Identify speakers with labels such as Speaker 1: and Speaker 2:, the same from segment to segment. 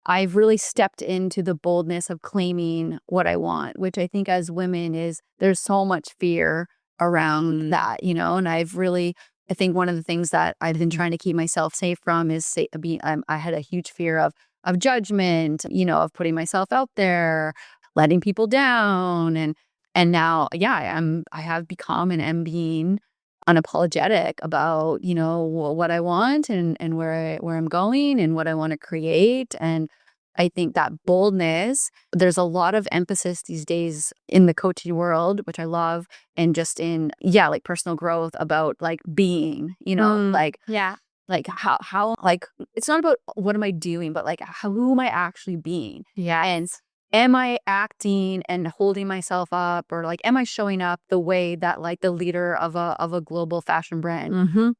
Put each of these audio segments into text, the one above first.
Speaker 1: I've really stepped into the boldness of claiming what I want, which I think as women there's so much fear around that, and I think one of the things that I've been trying to keep myself safe from is I had a huge fear of judgment, of putting myself out there, letting people down. And now, yeah, I have become and am being unapologetic about, what I want and where I'm going and what I want to create. And I think that boldness, there's a lot of emphasis these days in the coaching world, which I love, and just in, like personal growth about like being, like how like it's not about what am I doing, but like who am I actually being?
Speaker 2: Yeah.
Speaker 1: And am I acting and holding myself up, or like am I showing up the way that like the leader of a global fashion brand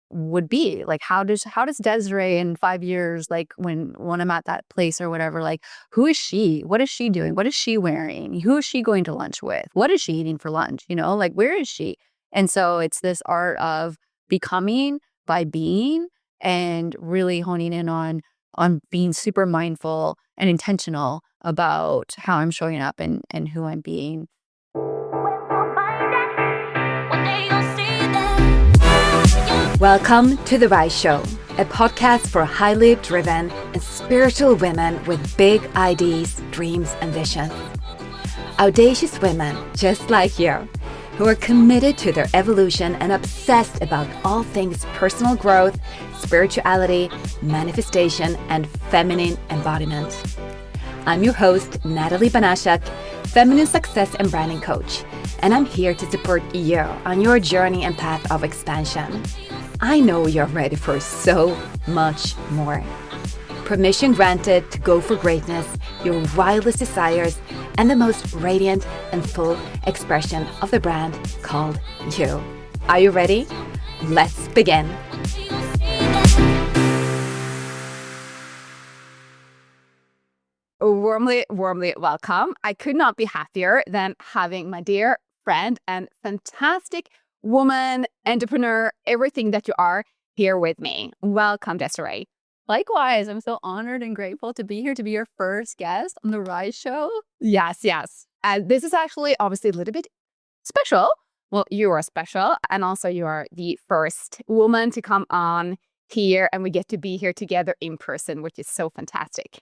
Speaker 1: would be? Like how does Desiree in 5 years, like when I'm at that place or whatever, like who is she? What is she doing? What is she wearing? Who is she going to lunch with? What is she eating for lunch? Like where is she? And so it's this art of becoming by being, and really honing in on being super mindful and intentional about how I'm showing up and who I'm being.
Speaker 2: Welcome to The Rise Show, a podcast for highly driven and spiritual women with big ideas, dreams, and visions. Audacious women just like you, who are committed to their evolution and obsessed about all things personal growth, spirituality, manifestation, and feminine embodiment. I'm your host, Nathalie Banaszak, feminine success and branding coach, and I'm here to support you on your journey and path of expansion. I know you're ready for so much more. Permission granted to go for greatness, your wildest desires, and the most radiant and full expression of the brand called you. Are you ready? Let's begin. Warmly welcome. I could not be happier than having my dear friend and fantastic woman, entrepreneur, everything that you are here with me. Welcome, Desirée.
Speaker 1: Likewise, I'm so honored and grateful to be here, to be your first guest on The Rise Show.
Speaker 2: Yes. This is actually obviously a little bit special. Well, you are special, and also you are the first woman to come on here, and we get to be here together in person, which is so fantastic.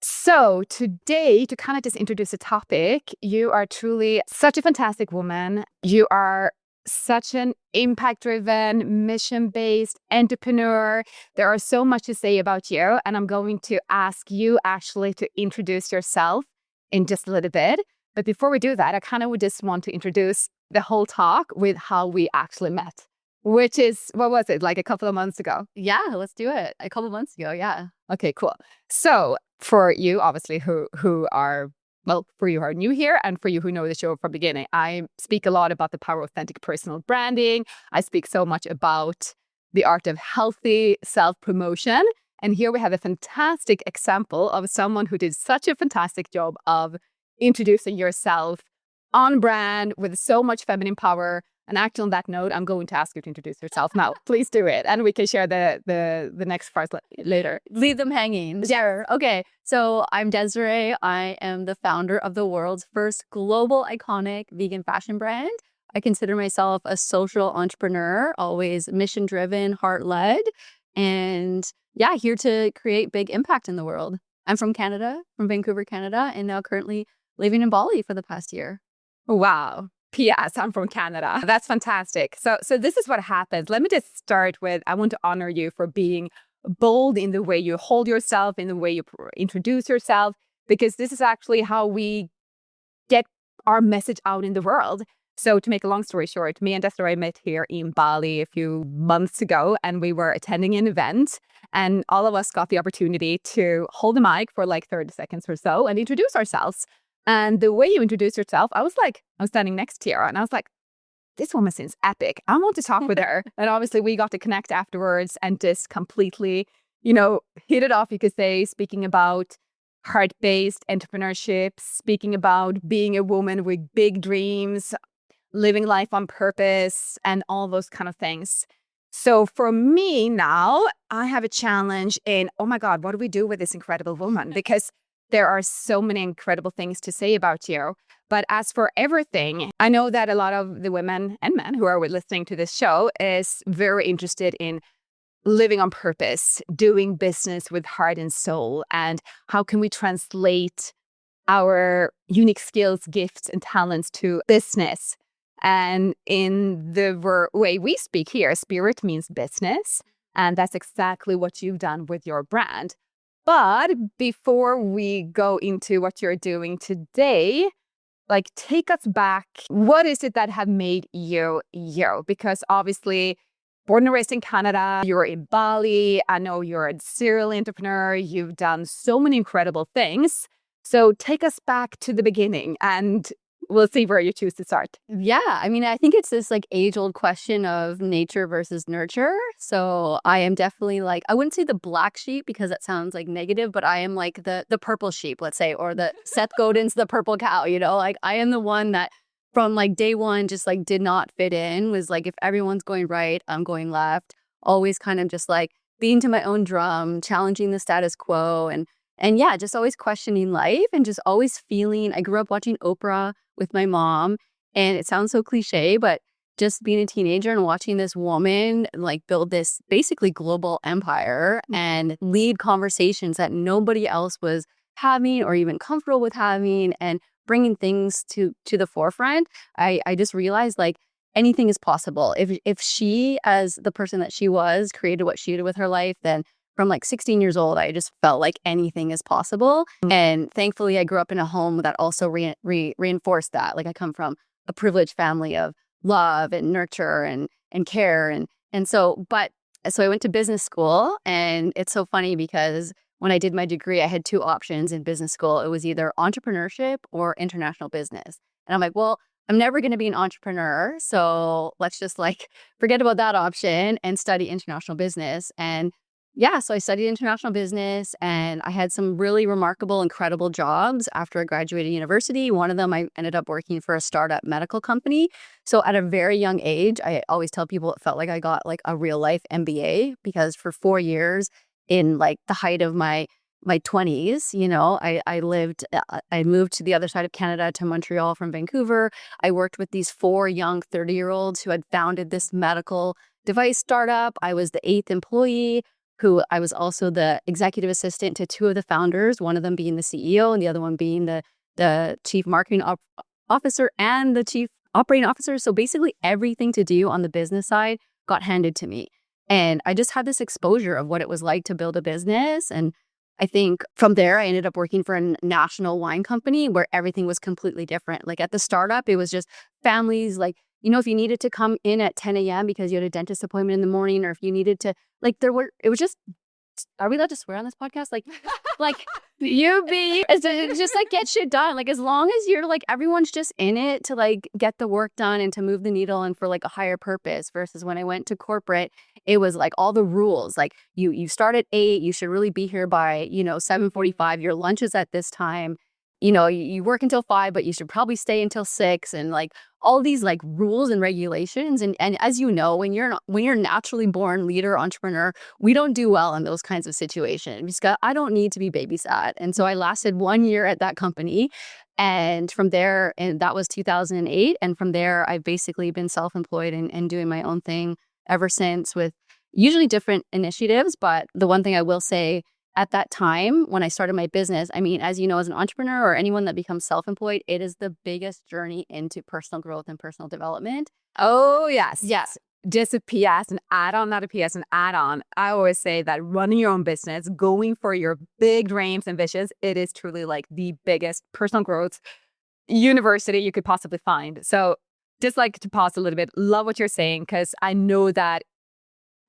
Speaker 2: So today, to kind of just introduce the topic, you are truly such a fantastic woman. You are such an impact-driven, mission-based entrepreneur. There are so much to say about you, and I'm going to ask you actually to introduce yourself in just a little bit. But before we do that, I kind of would just want to introduce the whole talk with how we actually met, which is, what was it, like a couple of months ago?
Speaker 1: Yeah, let's do it. A couple of months ago, yeah.
Speaker 2: Okay, cool. So for you, obviously, who are new here, and for you who know the show from the beginning, I speak a lot about the power of authentic personal branding. I speak so much about the art of healthy self-promotion. And here we have a fantastic example of someone who did such a fantastic job of introducing yourself on brand with so much feminine power. And actually, on that note, I'm going to ask you to introduce yourself now. Please do it. And we can share the next part later.
Speaker 1: Leave them hanging.
Speaker 2: Yeah.
Speaker 1: Okay. So I'm Desirée. I am the founder of the world's first global iconic vegan fashion brand. I consider myself a social entrepreneur, always mission-driven, heart-led, and yeah, here to create big impact in the world. I'm from Canada, from Vancouver, Canada, and now currently living in Bali for the past year.
Speaker 2: Wow. P.S. I'm from Canada. That's fantastic. So this is what happens. Let me just start with, I want to honor you for being bold in the way you hold yourself, in the way you introduce yourself, because this is actually how we get our message out in the world. So to make a long story short, me and Desirée met here in Bali a few months ago, and we were attending an event, and all of us got the opportunity to hold the mic for like 30 seconds or so and introduce ourselves. And the way you introduce yourself, I was standing next to her, and I was like, this woman seems epic. I want to talk with her. And obviously we got to connect afterwards and just completely, hit it off, you could say, speaking about heart-based entrepreneurship, speaking about being a woman with big dreams, living life on purpose, and all those kind of things. So for me now, I have a challenge in, oh my God, what do we do with this incredible woman? Because there are so many incredible things to say about you. But as for everything, I know that a lot of the women and men who are listening to this show is very interested in living on purpose, doing business with heart and soul, and how can we translate our unique skills, gifts, and talents to business. And in the way we speak here, spirit means business. And that's exactly what you've done with your brand. But before we go into what you're doing today, like take us back. What is it that have made you you? Because obviously, born and raised in Canada, you're in Bali. I know you're a serial entrepreneur. You've done so many incredible things. So take us back to the beginning and we'll see where you choose to start.
Speaker 1: Yeah, I mean, I think it's this like age-old question of nature versus nurture. So I am definitely like, I wouldn't say the black sheep because that sounds like negative, but I am like the purple sheep, let's say, or the Seth Godin's the purple cow, you know, like I am the one that from like day one just like did not fit in, was like if everyone's going right, I'm going left, always kind of just like being to my own drum, challenging the status quo and yeah, just always questioning life and just always feeling. I grew up watching Oprah with my mom, and it sounds so cliche, but just being a teenager and watching this woman like build this basically global empire and lead conversations that nobody else was having or even comfortable with having, and bringing things to the forefront. I just realized like anything is possible. If she, as the person that she was, created what she did with her life, then from like 16 years old, I just felt like anything is possible. And thankfully, I grew up in a home that also reinforced that. Like I come from a privileged family of love and nurture and care. So I went to business school, and it's so funny because when I did my degree, I had two options in business school. It was either entrepreneurship or international business. And I'm like, well, I'm never going to be an entrepreneur. So let's just like forget about that option and study international business. And yeah, so I studied international business, and I had some really remarkable, incredible jobs after I graduated university. One of them, I ended up working for a startup medical company. So at a very young age, I always tell people it felt like I got like a real life MBA, because for 4 years in like the height of my 20s, you know, I moved to the other side of Canada, to Montreal from Vancouver. I worked with these 4 young 30-year-olds who had founded this medical device startup. I was the 8th employee, who I was also the executive assistant to 2 of the founders, one of them being the CEO and the other one being the chief marketing officer and the chief operating officer. So basically everything to do on the business side got handed to me. And I just had this exposure of what it was like to build a business. And I think from there, I ended up working for a national wine company where everything was completely different. Like at the startup, it was just families, like, you know, if you needed to come in at 10 a.m. because you had a dentist appointment in the morning, or if you needed to, like, it was just, are we allowed to swear on this podcast? Like it's just like get shit done. Like, as long as you're like, everyone's just in it to like get the work done and to move the needle and for like a higher purpose, versus when I went to corporate, it was like all the rules, like you start at 8, you should really be here by, 7:45, your lunch is at this time. You work until 5, but you should probably stay until 6, and like all these like rules and regulations. And as you know, when you're naturally born leader, entrepreneur, we don't do well in those kinds of situations because I don't need to be babysat. And so I lasted 1 year at that company. And from there, and that was 2008. And from there, I've basically been self-employed and doing my own thing ever since, with usually different initiatives. But the one thing I will say, at that time, when I started my business, I mean, as you know, as an entrepreneur or anyone that becomes self-employed, it is the biggest journey into personal growth and personal development.
Speaker 2: Oh, yes.
Speaker 1: Yes.
Speaker 2: Just a PS, an add-on, not a PS, an add-on. I always say that running your own business, going for your big dreams and visions, it is truly like the biggest personal growth university you could possibly find. So just like to pause a little bit, love what you're saying, because I know that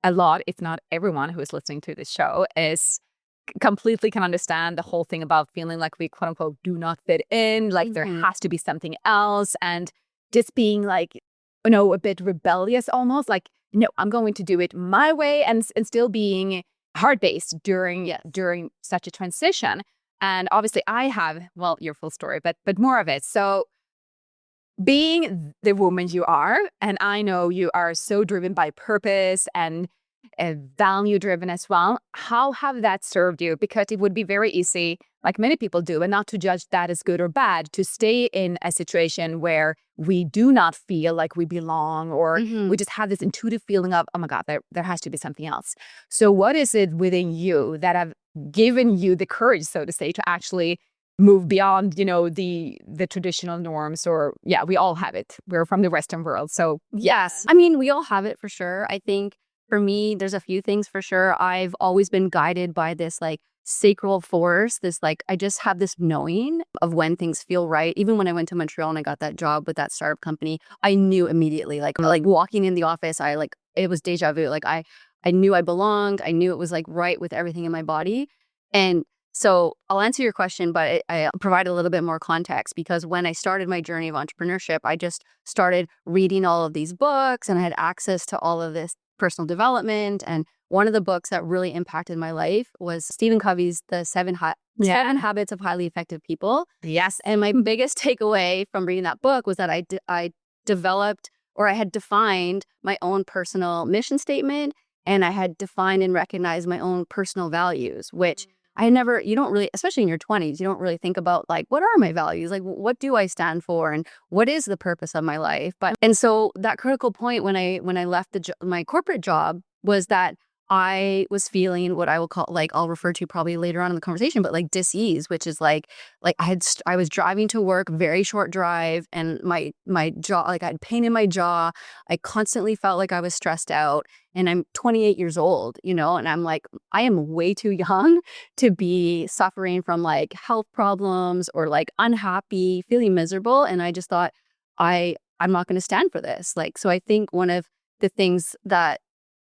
Speaker 2: a lot, if not everyone who is listening to this show, is completely can understand the whole thing about feeling like we quote unquote do not fit in, like there has to be something else, and just being like, a bit rebellious almost, like, no, I'm going to do it my way, and still being hard-based during such a transition. And obviously I have, well, your full story, but more of it. So being the woman you are, and I know you are so driven by purpose and value driven as well. How have that served you? Because it would be very easy, like many people do, and not to judge that as good or bad, to stay in a situation where we do not feel like we belong, or we just have this intuitive feeling of, oh my God, there has to be something else. So what is it within you that have given you the courage, so to say, to actually move beyond, the traditional norms? Or we all have it. We're from the Western world. So
Speaker 1: yes, I mean, we all have it for sure. I think for me, there's a few things for sure. I've always been guided by this like sacral force, this like, I just have this knowing of when things feel right. Even when I went to Montreal and I got that job with that startup company, I knew immediately, like walking in the office, it was deja vu. Like I knew I belonged. I knew it was like right with everything in my body. And so I'll answer your question, but I provide a little bit more context, because when I started my journey of entrepreneurship, I just started reading all of these books and I had access to all of this personal development. And one of the books that really impacted my life was Stephen Covey's The Seven Habits of Highly Effective People.
Speaker 2: Yes.
Speaker 1: And my biggest takeaway from reading that book was that I developed, or I had defined, my own personal mission statement, and I had defined and recognized my own personal values, which you don't really, especially in your 20s, you don't really think about like, what are my values? Like, what do I stand for? And what is the purpose of my life? And so that critical point when I left my corporate job was that I was feeling what I will call, like, I'll refer to probably later on in the conversation, but like dis-ease, which is like I was driving to work, very short drive, and my jaw, like I had pain in my jaw. I constantly felt like I was stressed out, and I'm 28 years old, and I'm like, I am way too young to be suffering from like health problems or like unhappy, feeling miserable. And I just thought, I'm not going to stand for this. Like, so I think one of the things that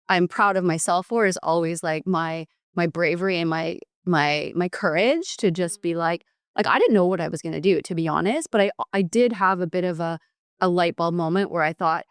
Speaker 1: I'm proud of myself for is always like my bravery and my courage to just be like I didn't know what I was going to do, to be honest, but I did have a bit of a light bulb moment where I thought,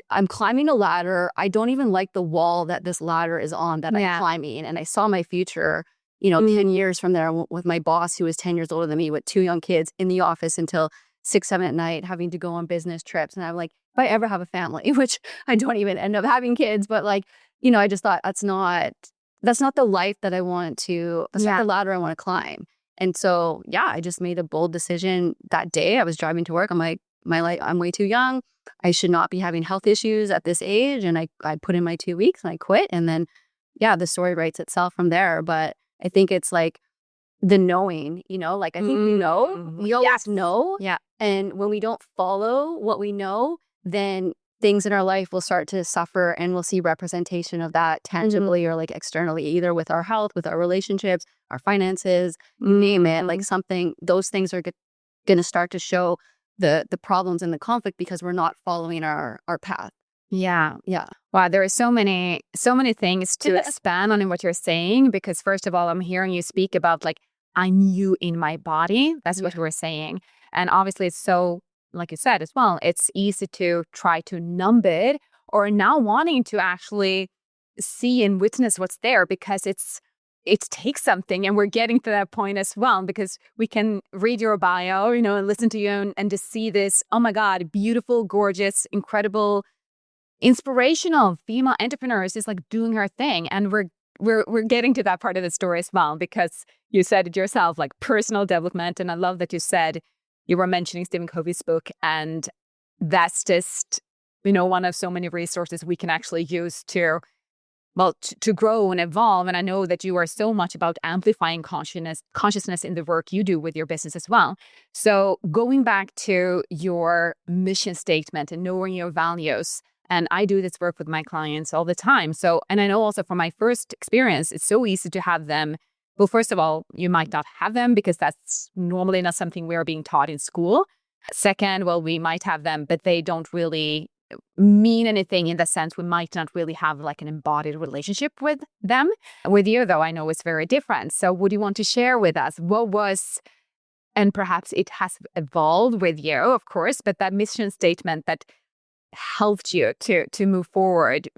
Speaker 1: I'm climbing a ladder. I don't even like the wall that this ladder is on that I'm climbing. And I saw my future, 10 years from there with my boss, who was 10 years older than me, with 2 young kids, in the office until 6, 7 at night, having to go on business trips. And I'm like, if I ever have a family, which I don't even end up having kids, but like, I just thought that's not the life that I want to, that's not the ladder I want to climb. And so, I just made a bold decision that day. I was driving to work. I'm like, I'm way too young. I should not be having health issues at this age. And I put in my 2 weeks and I quit. And then, the story writes itself from there. But I think it's like the knowing, like I think we always know.
Speaker 2: Yeah.
Speaker 1: And when we don't follow what we know, then things in our life will start to suffer, and we'll see representation of that tangibly or like externally, either with our health, with our relationships, our finances, name it, like something, those things are going to start to show the problems and the conflict because we're not following our path.
Speaker 2: Yeah. Wow, there are so many things to expand on in what you're saying, because first of all, I'm hearing you speak about like, I'm you in my body. That's what we're saying. And obviously it's so, like you said as well, it's easy to try to numb it, or now wanting to actually see and witness what's there, because it takes something. And we're getting to that point as well, because we can read your bio, and listen to you and just see this, oh my God, beautiful, gorgeous, incredible, inspirational female entrepreneurs is like doing her thing. And we're getting to that part of the story as well, because you said it yourself, like personal development. And I love that you said, you were mentioning Stephen Covey's book, and that's just, one of so many resources we can actually use to grow and evolve. And I know that you are so much about amplifying consciousness in the work you do with your business as well. So going back to your mission statement and knowing your values, and I do this work with my clients all the time. So, and I know also from my first experience, it's so easy to have them. Well, first of all, you might not have them because that's normally not something we're being taught in school. Second, well, we might have them, but they don't really mean anything in the sense we might not really have like an embodied relationship with them. With you, though, I know it's very different. So would you want to share with us what was, and perhaps it has evolved with you, of course, but that mission statement that helped you to move forward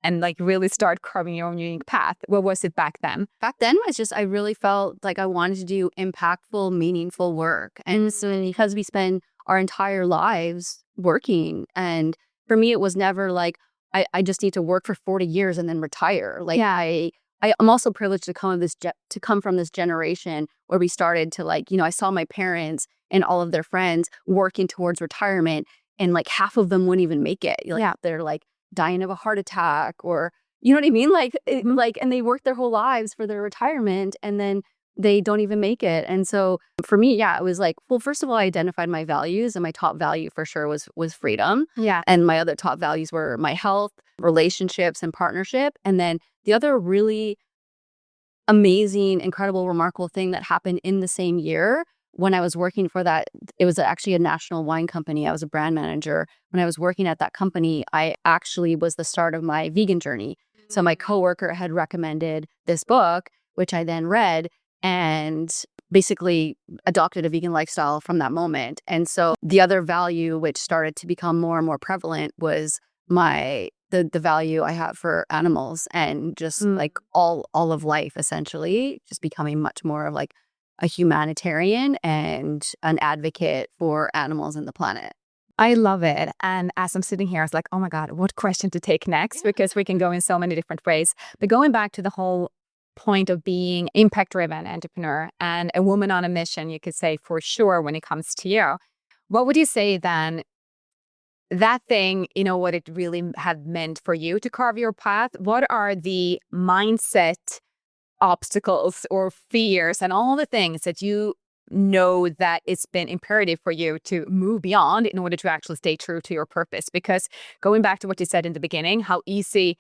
Speaker 2: and like really start carving your own unique path? What was it back then?
Speaker 1: Back then was just, I really felt like I wanted to do impactful, meaningful work. And so because we spend our entire lives working. And for me, it was never like, I just need to work for 40 years and then retire. Like I'm also privileged to come from this generation where we started to like, I saw my parents and all of their friends working towards retirement, and like half of them wouldn't even make it. Like, they're like dying of a heart attack, or you know what I mean? Like, and they worked their whole lives for their retirement, and then they don't even make it. And so for me, it was like, well, first of all, I identified my values, and my top value for sure was freedom.
Speaker 2: Yeah.
Speaker 1: And my other top values were my health, relationships, and partnership. And then the other really amazing, incredible, remarkable thing that happened in the same year when I was working for that, it was actually a national wine company. I was a brand manager. When I was working at that company, I actually was the start of my vegan journey. So my coworker had recommended this book, which I then read and basically adopted a vegan lifestyle from that moment. And so the other value, which started to become more and more prevalent, was the value I have for animals, and just like all of life, essentially, just becoming much more of like a humanitarian and an advocate for animals and the planet.
Speaker 2: I love it. And as I'm sitting here, I was like, oh my God, what question to take next? Because we can go in so many different ways. But going back to the whole point of being impact-driven entrepreneur and a woman on a mission, you could say for sure when it comes to you, what would you say then that thing, what it really had meant for you to carve your path? What are the mindset obstacles or fears and all the things that you know that it's been imperative for you to move beyond in order to actually stay true to your purpose? Because going back to what you said in the beginning, how easy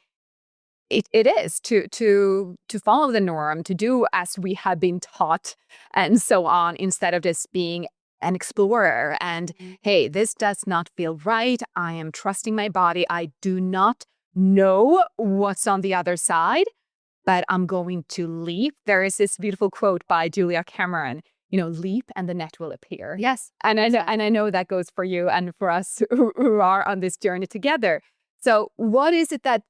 Speaker 2: it is to follow the norm, to do as we have been taught and so on, instead of just being an explorer and, hey, this does not feel right. I am trusting my body. I do not know what's on the other side, but I'm going to leap. There is this beautiful quote by Julia Cameron, leap and the net will appear.
Speaker 1: Yes.
Speaker 2: And I know that goes for you and for us who are on this journey together. So what is it that,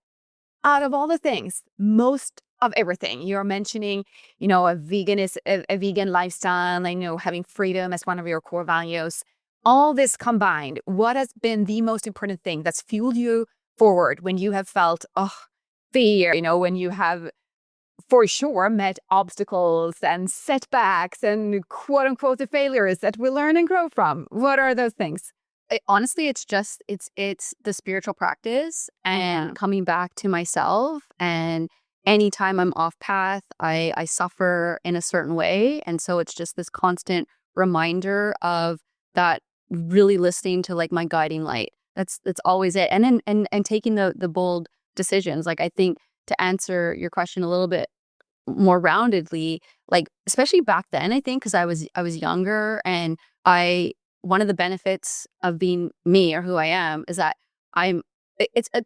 Speaker 2: out of all the things, most of everything you're mentioning, a vegan lifestyle, having freedom as one of your core values, all this combined, what has been the most important thing that's fueled you forward when you have felt, fear, when you have for sure met obstacles and setbacks and quote unquote the failures that we learn and grow from? What are those things?
Speaker 1: Honestly, it's the spiritual practice and coming back to myself. And anytime I'm off path, I suffer in a certain way. And so it's just this constant reminder of that, really listening to like my guiding light. That's always it. And then and taking the bold decisions. Like, I think, to answer your question a little bit more roundedly, like especially back then, I think, because I was younger, and one of the benefits of being me or who I am is that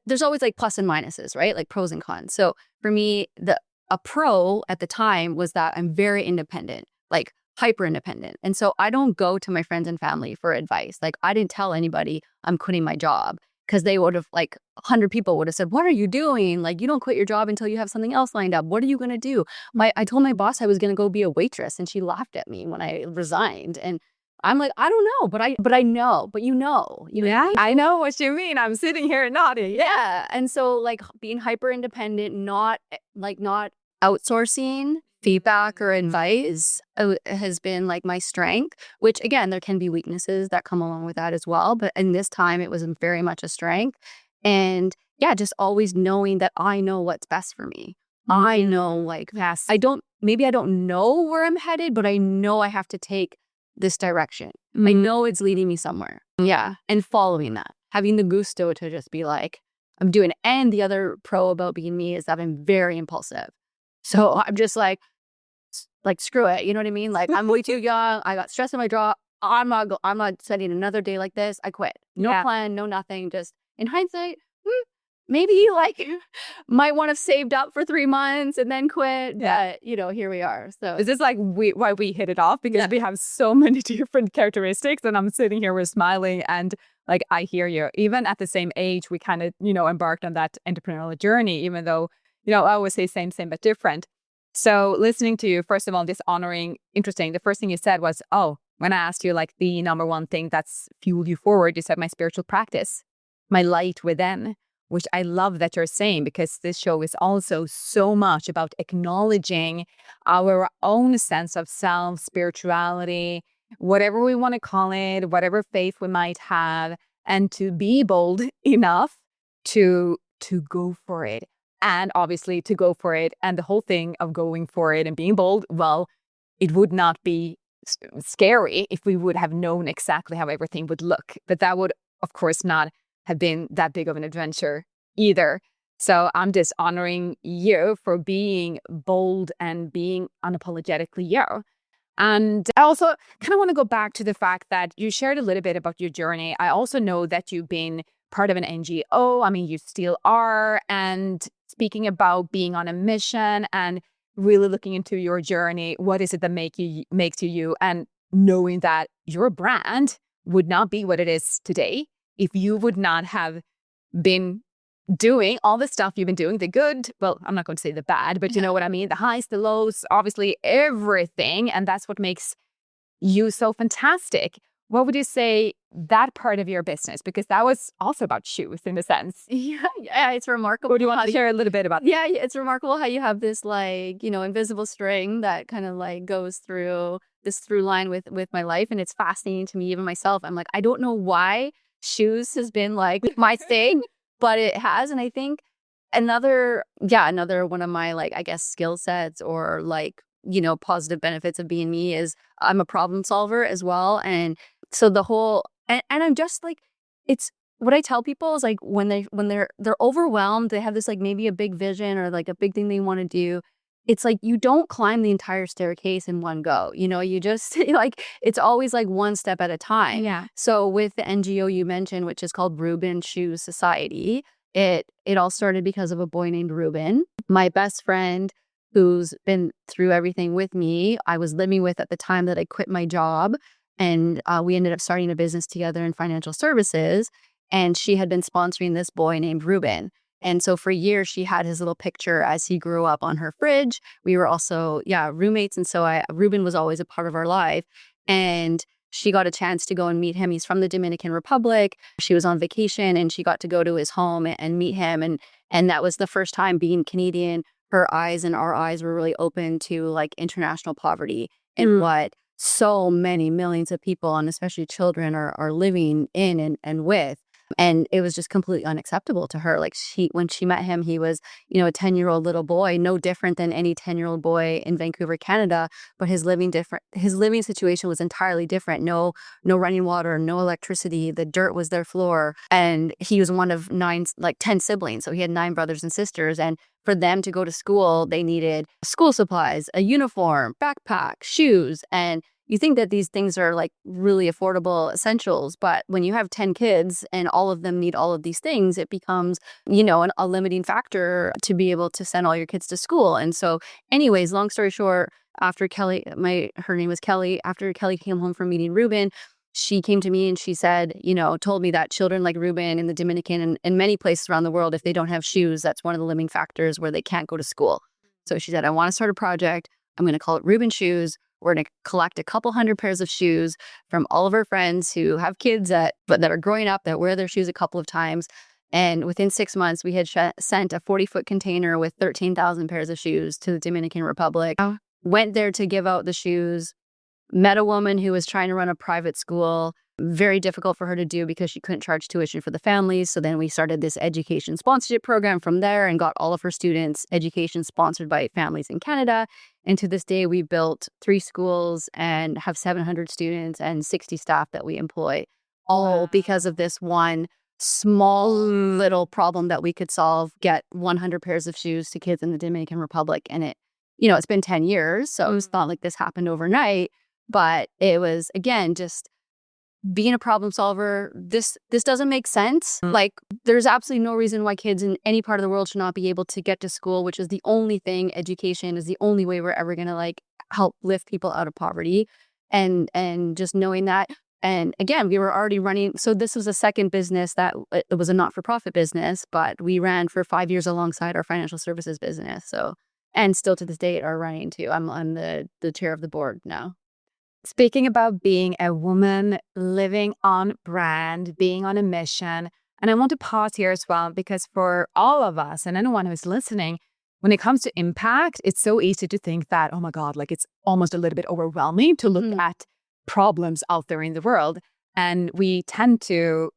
Speaker 1: there's always like plus and minuses, right? Like pros and cons. So for me, a pro at the time was that I'm very independent, like hyper independent. And so I don't go to my friends and family for advice. Like, I didn't tell anybody I'm quitting my job, because they would have, like 100 people would have said, what are you doing? Like, you don't quit your job until you have something else lined up. What are you going to do? I told my boss I was going to go be a waitress, and she laughed at me when I resigned. And I'm like, I don't know, but I know, but
Speaker 2: Yeah, I know what you mean. I'm sitting here nodding.
Speaker 1: Yeah. And so like being hyper independent, not outsourcing feedback or advice has been like my strength, which again, there can be weaknesses that come along with that as well. But in this time, it was very much a strength. And just always knowing that I know what's best for me. I know, like,
Speaker 2: yes,
Speaker 1: maybe I don't know where I'm headed, but I know I have to take this direction. I know it's leading me somewhere. Yeah. And following that, having the gusto to just be like, I'm doing it. And the other pro about being me is that I'm very impulsive. So I'm just like, screw it. You know what I mean? Like, I'm way too young. I got stress in my jaw. I'm not setting another day like this. I quit. No plan, no nothing. Just in hindsight, maybe like might want to have saved up for 3 months and then quit. But here we are. So
Speaker 2: is this like why we hit it off? Because we have so many different characteristics, and I'm sitting here, we're smiling, and like, I hear you. Even at the same age, we kind of, embarked on that entrepreneurial journey, even though, I always say same, but different. So listening to you, first of all, this honoring, interesting. The first thing you said was, when I asked you like the number one thing that's fueled you forward, you said my spiritual practice, my light within, which I love that you're saying, because this show is also so much about acknowledging our own sense of self, spirituality, whatever we want to call it, whatever faith we might have, and to be bold enough to go for it. And obviously to go for it. And the whole thing of going for it and being bold, well, it would not be scary if we would have known exactly how everything would look. But that would, of course, not have been that big of an adventure either. So I'm just honoring you for being bold and being unapologetically you. And I also kind of want to go back to the fact that you shared a little bit about your journey. I also know that you've been part of an NGO. I mean, you still are. And speaking about being on a mission and really looking into your journey, what is it that makes you you? And knowing that your brand would not be what it is today if you would not have been doing all the stuff you've been doing, the good, well, I'm not going to say the bad, but you know what I mean? The highs, the lows, obviously everything. And that's what makes you so fantastic. What would you say that part of your business? Because that was also about shoes in a sense.
Speaker 1: Yeah, it's remarkable.
Speaker 2: Or do you want to share a little bit about that?
Speaker 1: Yeah, it's remarkable how you have this like, invisible string that kind of like goes through this through line with my life. And it's fascinating to me, even myself. I'm like, I don't know why shoes has been like my thing, but it has. And I think another one of my like, I guess, skill sets or like, positive benefits of being me is I'm a problem solver as well. And so the whole, and I'm just like, it's what I tell people is like when they're overwhelmed, they have this like maybe a big vision or like a big thing they want to do. It's like you don't climb the entire staircase in one go. You just like it's always like one step at a time.
Speaker 2: Yeah.
Speaker 1: So with the NGO you mentioned, which is called Ruben Shoes Society, it all started because of a boy named Ruben, my best friend, who's been through everything with me. I was living with at the time that I quit my job, and we ended up starting a business together in financial services. And she had been sponsoring this boy named Ruben. And so for years, she had his little picture as he grew up on her fridge. We were also, roommates. And so Ruben was always a part of our life. And she got a chance to go and meet him. He's from the Dominican Republic. She was on vacation and she got to go to his home and meet him. And that was the first time being Canadian. Her eyes and our eyes were really open to like international poverty and what so many millions of people, and especially children, are living in and with. And it was just completely unacceptable to her. Like when she met him, he was, a 10-year-old little boy, no different than any 10-year-old boy in Vancouver, Canada, but his living situation was entirely different. No running water, no electricity. The dirt was their floor. And he was one of 10 siblings. So he had 9 brothers and sisters. And for them to go to school, they needed school supplies, a uniform, backpack, shoes. And you think that these things are like really affordable essentials, but when you have 10 kids and all of them need all of these things, it becomes, a limiting factor to be able to send all your kids to school. And so anyways, long story short, after her name was Kelly, after Kelly came home from meeting Ruben, she came to me and she said, told me that children like Ruben in the Dominican and in many places around the world, if they don't have shoes, that's one of the limiting factors where they can't go to school. So she said, I want to start a project. I'm going to call it Ruben Shoes. We're going to collect a couple hundred pairs of shoes from all of our friends who have kids that are growing up that wear their shoes a couple of times. And within 6 months, we had sent a 40-foot container with 13,000 pairs of shoes to the Dominican Republic. Went there to give out the shoes. Met a woman who was trying to run a private school. Very difficult for her to do because she couldn't charge tuition for the families. So then we started this education sponsorship program from there and got all of her students education sponsored by families in Canada. And to this day, we built 3 schools and have 700 students and 60 staff that we employ, all because of this one small little problem that we could solve, get 100 pairs of shoes to kids in the Dominican Republic. And it's been 10 years. So it's not like this happened overnight, but it was, again, just being a problem solver. This doesn't make sense. Like there's absolutely no reason why kids in any part of the world should not be able to get to school, which is the only thing. Education is the only way we're ever going to like help lift people out of poverty. And just knowing that. And again, we were already running. So this was a second business that it was a not-for-profit business, but we ran for 5 years alongside our financial services business. So, and still to this date are running too. I'm the chair of the board now.
Speaker 2: Speaking about being a woman, living on brand, being on a mission. And I want to pause here as well, because for all of us and anyone who's listening, when it comes to impact, it's so easy to think that, oh my God, like it's almost a little bit overwhelming to look at problems out there in the world. And we tend to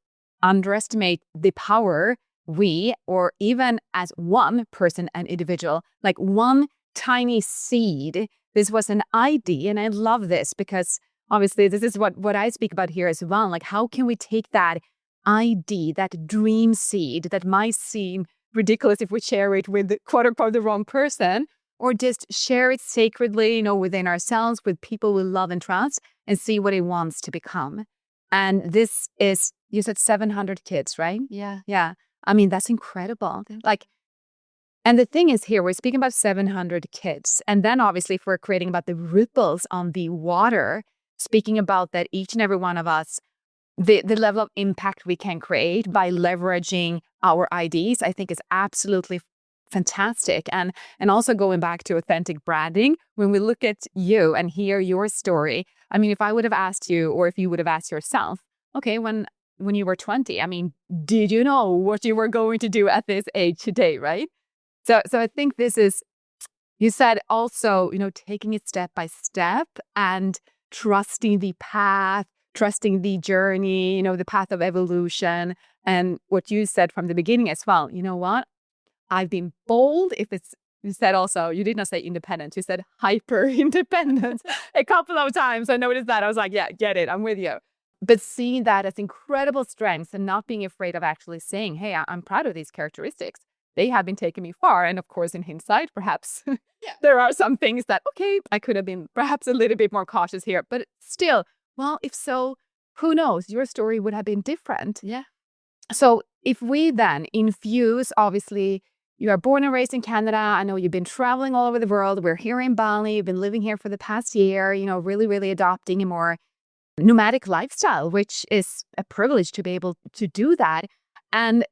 Speaker 2: underestimate the power we, or even as one person, an individual, like one tiny seed. This was an idea. And I love this because obviously this is what I speak about here as well. Like, how can we take that idea, that dream seed that might seem ridiculous if we share it with quote unquote the wrong person, or just share it sacredly, within ourselves with people we love and trust, and see what it wants to become. And this is, you said 700 kids, right?
Speaker 1: Yeah.
Speaker 2: Yeah. I mean, that's incredible. Like, and the thing is here, we're speaking about 700 kids. And then obviously if we're creating about the ripples on the water, speaking about that each and every one of us, the level of impact we can create by leveraging our ideas, I think is absolutely fantastic. And also going back to authentic branding, when we look at you and hear your story, I mean, if I would have asked you, or if you would have asked yourself, okay, when you were 20, I mean, did you know what you were going to do at this age today, right? So I think this is, you said also, taking it step by step and trusting the path, trusting the journey, the path of evolution. And what you said from the beginning as well, you know what? I've been bold. You said also, you did not say independent, you said hyper independent a couple of times. I noticed that. I was like, yeah, get it. I'm with you. But seeing that as incredible strengths and not being afraid of actually saying, hey, I'm proud of these characteristics. They have been taking me far. And of course, in hindsight, perhaps there are some things that, okay, I could have been perhaps a little bit more cautious here. But still, well, if so, who knows? Your story would have been different.
Speaker 1: Yeah.
Speaker 2: So if we then infuse, obviously, you are born and raised in Canada. I know you've been traveling all over the world. We're here in Bali. You've been living here for the past year, really, really adopting a more nomadic lifestyle, which is a privilege to be able to do that. And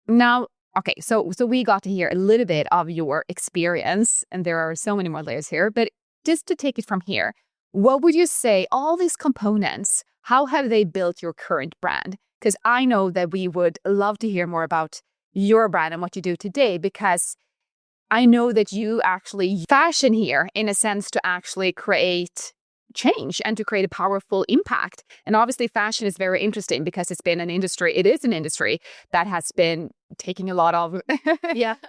Speaker 2: now, okay, so we got to hear a little bit of your experience, and there are so many more layers here, but just to take it from here, what would you say, all these components, how have they built your current brand? Because I know that we would love to hear more about your brand and what you do today, because I know that you actually fashion here in a sense to actually create change and to create a powerful impact. And obviously fashion is very interesting because it is an industry that has been taking a lot of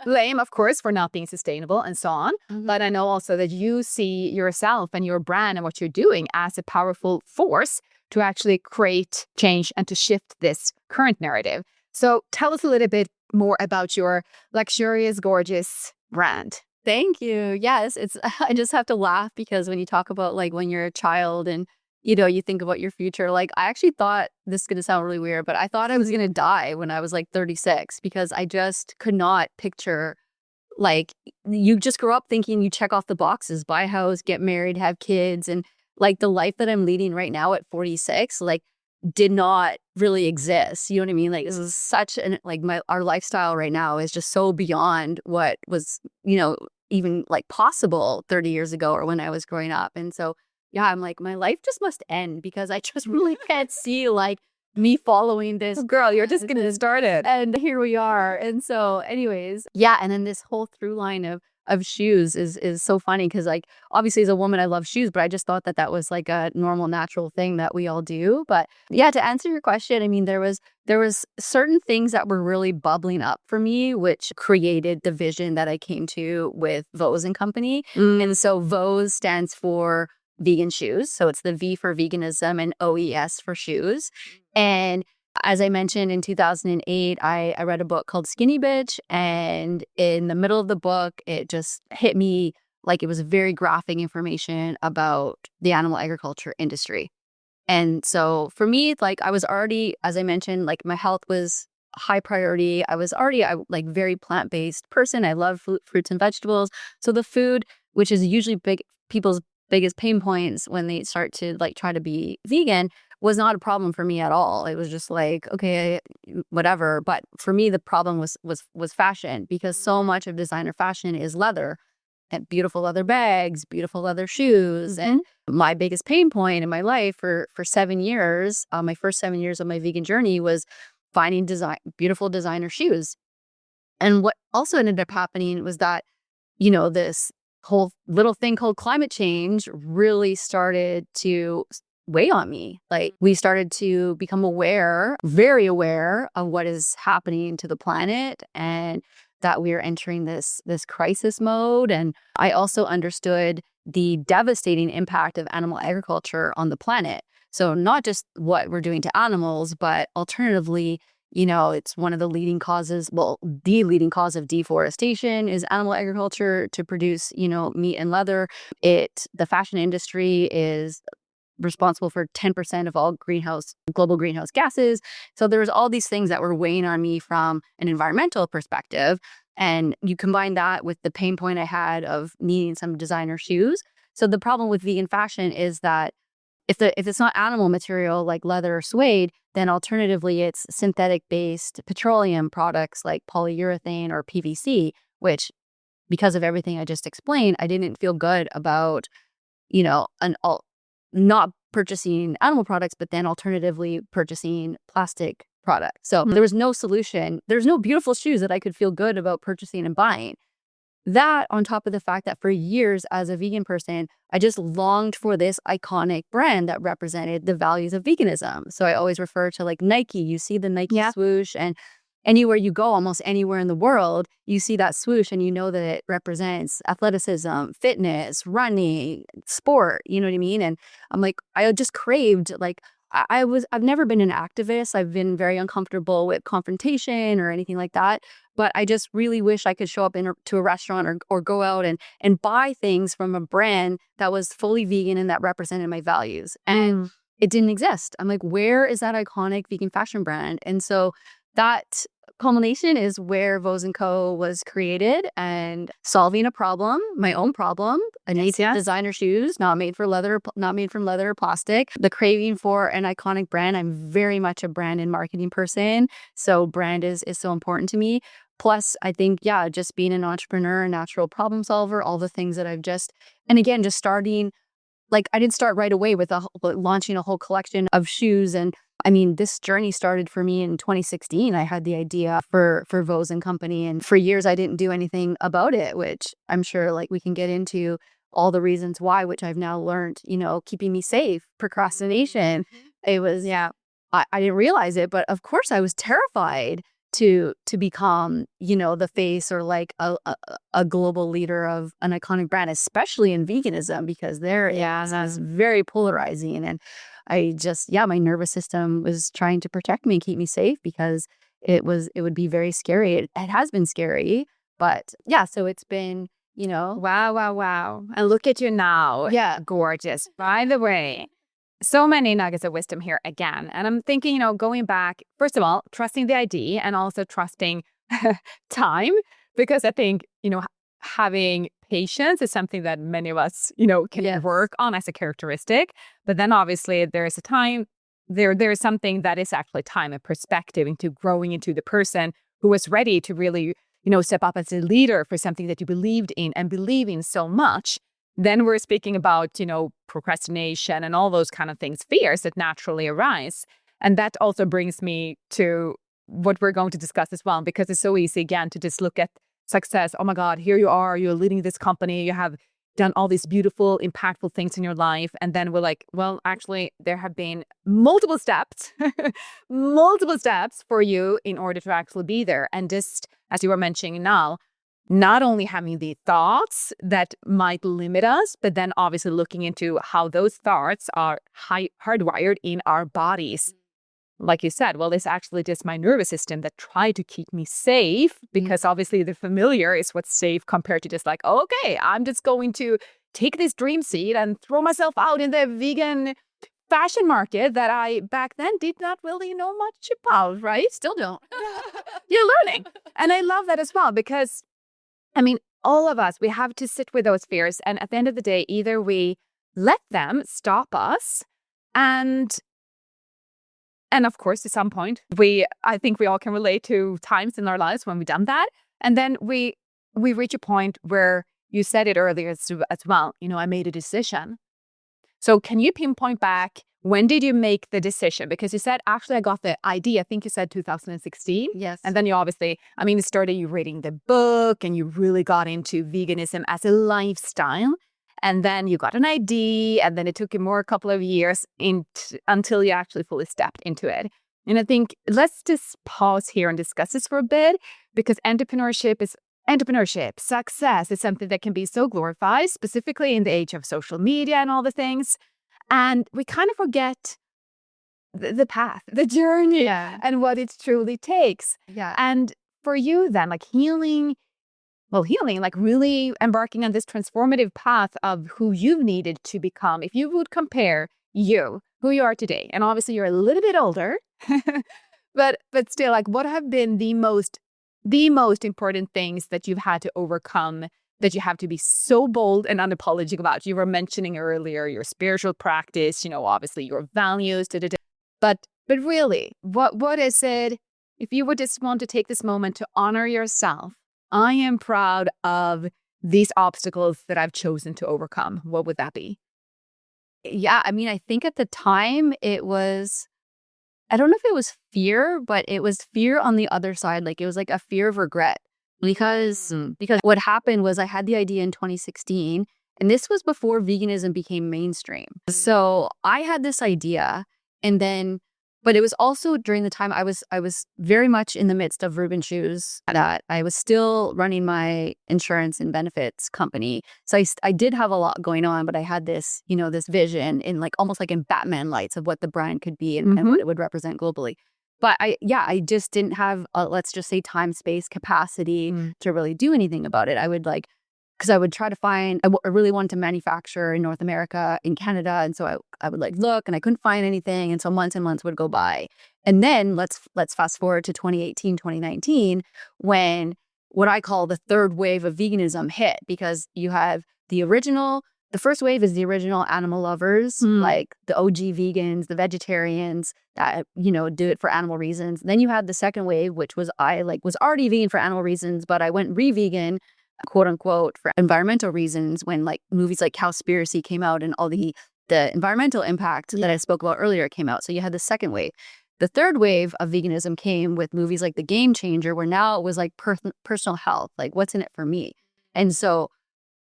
Speaker 2: blame, of course, for not being sustainable and so on. Mm-hmm. But I know also that you see yourself and your brand and what you're doing as a powerful force to actually create change and to shift this current narrative. So tell us a little bit more about your luxurious, gorgeous brand.
Speaker 1: Thank you. Yes, I just have to laugh because when you talk about like when you're a child and you think about your future, like I actually thought, this is going to sound really weird, but I thought I was going to die when I was like 36 because I just could not picture, like, you just grow up thinking you check off the boxes, buy a house, get married, have kids, and like the life that I'm leading right now at 46, like did not really exist. You know what I mean? Like this is such an, like our lifestyle right now is just so beyond what was, even like possible 30 years ago or when I was growing up. And so, yeah, I'm like, my life just must end because I just really can't see like me following this.
Speaker 2: Girl, you're just getting started.
Speaker 1: And here we are. And so anyways, yeah. And then this whole through line of shoes is so funny because like obviously as a woman I love shoes, but I just thought that was like a normal natural thing that we all do. But yeah, to answer your question, I mean there was certain things that were really bubbling up for me which created the vision that I came to with Voes and Company. And so Voes stands for vegan shoes, so it's the V for veganism and OES for shoes. And as I mentioned, in 2008, I read a book called Skinny Bitch. And in the middle of the book, it just hit me like it was very graphic information about the animal agriculture industry. And so for me, like I was already, as I mentioned, like my health was high priority. I was already a like very plant-based person. I love fruits and vegetables. So the food, which is usually people's biggest pain points when they start to like try to be vegan, was not a problem for me at all. It was just like, okay, whatever. But for me, the problem was fashion because so much of designer fashion is leather. and beautiful leather bags, beautiful leather shoes. And my biggest pain point in my life for 7 years, my first 7 years of my vegan journey, was finding beautiful designer shoes. And what also ended up happening was that, this whole little thing called climate change really started to weigh on me. Like, we started to become very aware of what is happening to the planet, and that we are entering this crisis mode. And I also understood the devastating impact of animal agriculture on the planet. So not just what we're doing to animals, but alternatively, it's one of the leading causes. Well, the leading cause of deforestation is animal agriculture to produce, meat and leather. The fashion industry is responsible for 10% of all global greenhouse gases. So there's all these things that were weighing on me from an environmental perspective. And you combine that with the pain point I had of needing some designer shoes. So the problem with vegan fashion is that if it's not animal material like leather or suede, then alternatively it's synthetic-based petroleum products like polyurethane or PVC, which, because of everything I just explained, I didn't feel good about, not purchasing animal products, but then alternatively purchasing plastic products. So there was no solution. There's no beautiful shoes that I could feel good about purchasing and buying. That, on top of the fact that for years as a vegan person, I just longed for this iconic brand that represented the values of veganism. So I always refer to like Nike. You see the Nike swoosh, and anywhere you go, almost anywhere in the world, you see that swoosh and you know that it represents athleticism, fitness, running, sport, you know what I mean? And I'm like, I just craved, like, I've never been an activist. I've been very uncomfortable with confrontation or anything like that. But I just really wish I could show up to a restaurant or go out and buy things from a brand that was fully vegan and that represented my values. And it didn't exist. I'm like, where is that iconic vegan fashion brand? And so that culmination is where Voes Co was created, and solving a problem, my own problem. I need designer shoes, not made from leather or plastic. The craving for an iconic brand. I'm very much a brand and marketing person, so brand is so important to me. Plus, I think, just being an entrepreneur, a natural problem solver, all the things that just starting. Like, I didn't start right away with launching a whole collection of shoes. And I mean, this journey started for me in 2016. I had the idea for Voes and Company, and for years I didn't do anything about it, which I'm sure like we can get into all the reasons why, which I've now learned, keeping me safe, procrastination. It was, I didn't realize it, but of course I was terrified to become, the face or like a global leader of an iconic brand, especially in veganism, because it's very polarizing. And I just, my nervous system was trying to protect me and keep me safe, because it would be very scary. It has been scary, but so it's been,
Speaker 2: Wow. And look at you now.
Speaker 1: Yeah.
Speaker 2: Gorgeous. By the way, so many nuggets of wisdom here again. And I'm thinking, going back, first of all, trusting the idea and also trusting time, because I think, having patience is something that many of us, can work on as a characteristic. But then obviously there's a time, there's something that is actually time and perspective into growing into the person who was ready to really, step up as a leader for something that you believed in and believe in so much. Then we're speaking about, procrastination and all those kind of things, fears that naturally arise. And that also brings me to what we're going to discuss as well, because it's so easy, again, to just look at success. Oh my God, here you are, you're leading this company, you have done all these beautiful, impactful things in your life. And then we're like, well, actually, there have been multiple steps for you in order to actually be there. And just as you were mentioning now, not only having the thoughts that might limit us, but then obviously looking into how those thoughts are hardwired in our bodies. Like you said, well, it's actually just my nervous system that tried to keep me safe, because obviously the familiar is what's safe compared to just like, okay, I'm just going to take this dream seed and throw myself out in the vegan fashion market that I back then did not really know much about, right?
Speaker 1: Still don't.
Speaker 2: You're learning. And I love that as well, because I mean, all of us, we have to sit with those fears. And at the end of the day, either we let them stop us, and of course, at some point, I think we all can relate to times in our lives when we've done that. And then we reach a point where, you said it earlier as well, I made a decision. So can you pinpoint back, when did you make the decision? Because you said, actually, I got the idea. I think you said 2016.
Speaker 1: Yes.
Speaker 2: And then you obviously, started you reading the book and you really got into veganism as a lifestyle. And then you got an idea, and then it took you a couple of years until you actually fully stepped into it. And I think let's just pause here and discuss this for a bit, because entrepreneurship, success is something that can be so glorified, specifically in the age of social media and all the things. And we kind of forget the path, the journey, and what it truly takes.
Speaker 1: Yeah.
Speaker 2: And for you then, like healing, like really embarking on this transformative path of who you've needed to become. If you would compare who you are today, and obviously you're a little bit older, but still, like, what have been the most important things that you've had to overcome, that you have to be so bold and unapologetic about? You were mentioning earlier your spiritual practice, obviously your values, but really, what is it? If you would just want to take this moment to honor yourself, I am proud of these obstacles that I've chosen to overcome, what would that be?
Speaker 1: Yeah, I think at the time it was, I don't know if it was fear, but it was fear on the other side. Like, it was like a fear of regret, because what happened was I had the idea in 2016, and this was before veganism became mainstream. So I had this idea, and then, but it was also during the time I was very much in the midst of Ruben shoes, that I was still running my insurance and benefits company. So I did have a lot going on, but I had this, this vision in like almost like in Batman lights of what the brand could be and what it would represent globally. But I just didn't have, let's just say, time, space, capacity to really do anything about it. I would because I would try to find, I really wanted to manufacture in North America, in Canada. And so I would look, and I couldn't find anything. And so months and months would go by. And then let's fast forward to 2018, 2019, when what I call the third wave of veganism hit, because you have the first wave is the original animal lovers, like the OG vegans, the vegetarians that, do it for animal reasons. Then you had the second wave, which was I was already vegan for animal reasons, but I went re-vegan, quote unquote, for environmental reasons, when movies like Cowspiracy came out and all the environmental impact that I spoke about earlier came out. So you had the second wave. The third wave of veganism came with movies like The Game Changer, where now it was like personal health, like what's in it for me. And so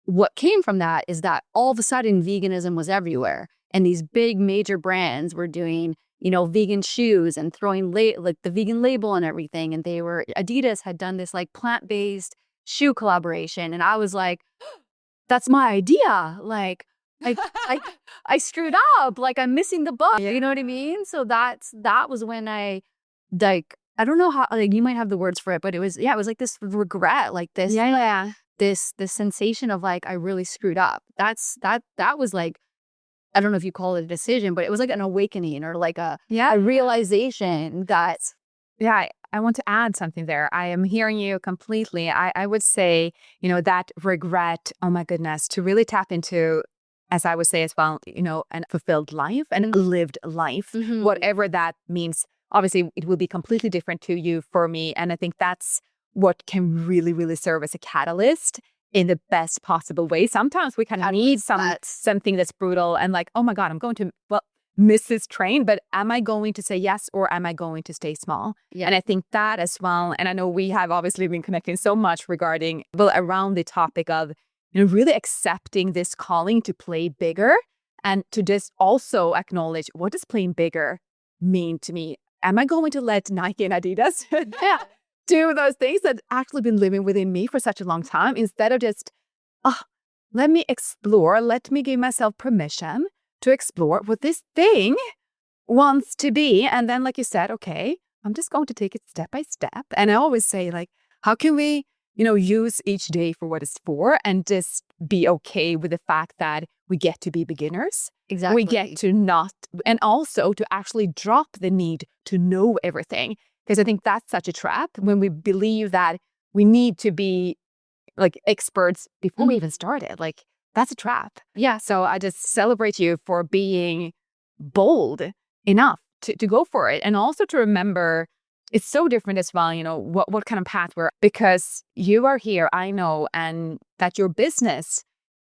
Speaker 1: what came from that is that all of a sudden veganism was everywhere, and these big major brands were doing, vegan shoes and throwing the vegan label and everything. And Adidas had done this plant-based shoe collaboration, and I was like, that's my idea. I screwed up. I'm missing the book. You know what I mean? So that was when I don't know how, you might have the words for it, but it was like this regret, this sensation of I really screwed up. That was I don't know if you call it a decision, but it was like an awakening, or a realization that.
Speaker 2: Yeah, I want to add something there. I am hearing you completely. I would say, that regret, oh my goodness, to really tap into, as I would say as well, an fulfilled life and lived life, whatever that means. Obviously, it will be completely different to you, for me. And I think that's what can really, really serve as a catalyst in the best possible way. Sometimes we kind of need something that's brutal and oh my God, I'm going to, miss this train, but am I going to say yes, or am I going to stay small?
Speaker 1: Yeah.
Speaker 2: And I think that as well. And I know we have obviously been connecting so much around the topic of, really accepting this calling to play bigger, and to just also acknowledge, what does playing bigger mean to me? Am I going to let Nike and Adidas do those things that actually been living within me for such a long time, instead of just, let me explore, let me give myself permission to explore what this thing wants to be. And then, like you said, okay, I'm just going to take it step by step. And I always say, how can we, use each day for what it's for, and just be okay with the fact that we get to be beginners.
Speaker 1: Exactly.
Speaker 2: We get to not, and also to actually drop the need to know everything. Because I think that's such a trap, when we believe that we need to be experts before we even started. That's a trap.
Speaker 1: Yeah.
Speaker 2: So I just celebrate you for being bold enough to go for it. And also to remember it's so different as well, what kind of path because you are here, I know, and that your business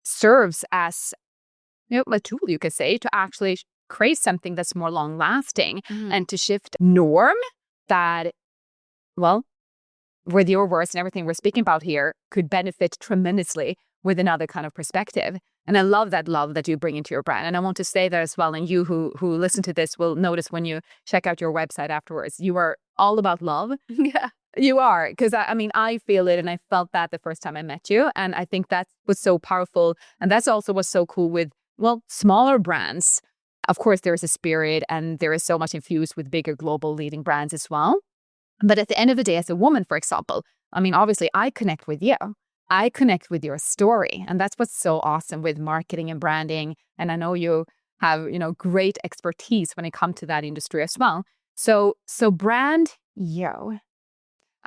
Speaker 2: serves as a tool, you could say, to actually create something that's more long lasting and to shift norm that, well, with your words and everything we're speaking about here, could benefit tremendously with another kind of perspective. And I love that you bring into your brand. And I want to say that as well. And you who listen to this will notice when you check out your website afterwards, you are all about love.
Speaker 1: Yeah.
Speaker 2: You are. Because I feel it, and I felt that the first time I met you. And I think that was so powerful. And that's also what's so cool with, smaller brands. Of course, there is a spirit, and there is so much infused with bigger global leading brands as well. But at the end of the day, as a woman, for example, obviously I connect with you. I connect with your story. And that's what's so awesome with marketing and branding. And I know you have, great expertise when it comes to that industry as well. So brand you.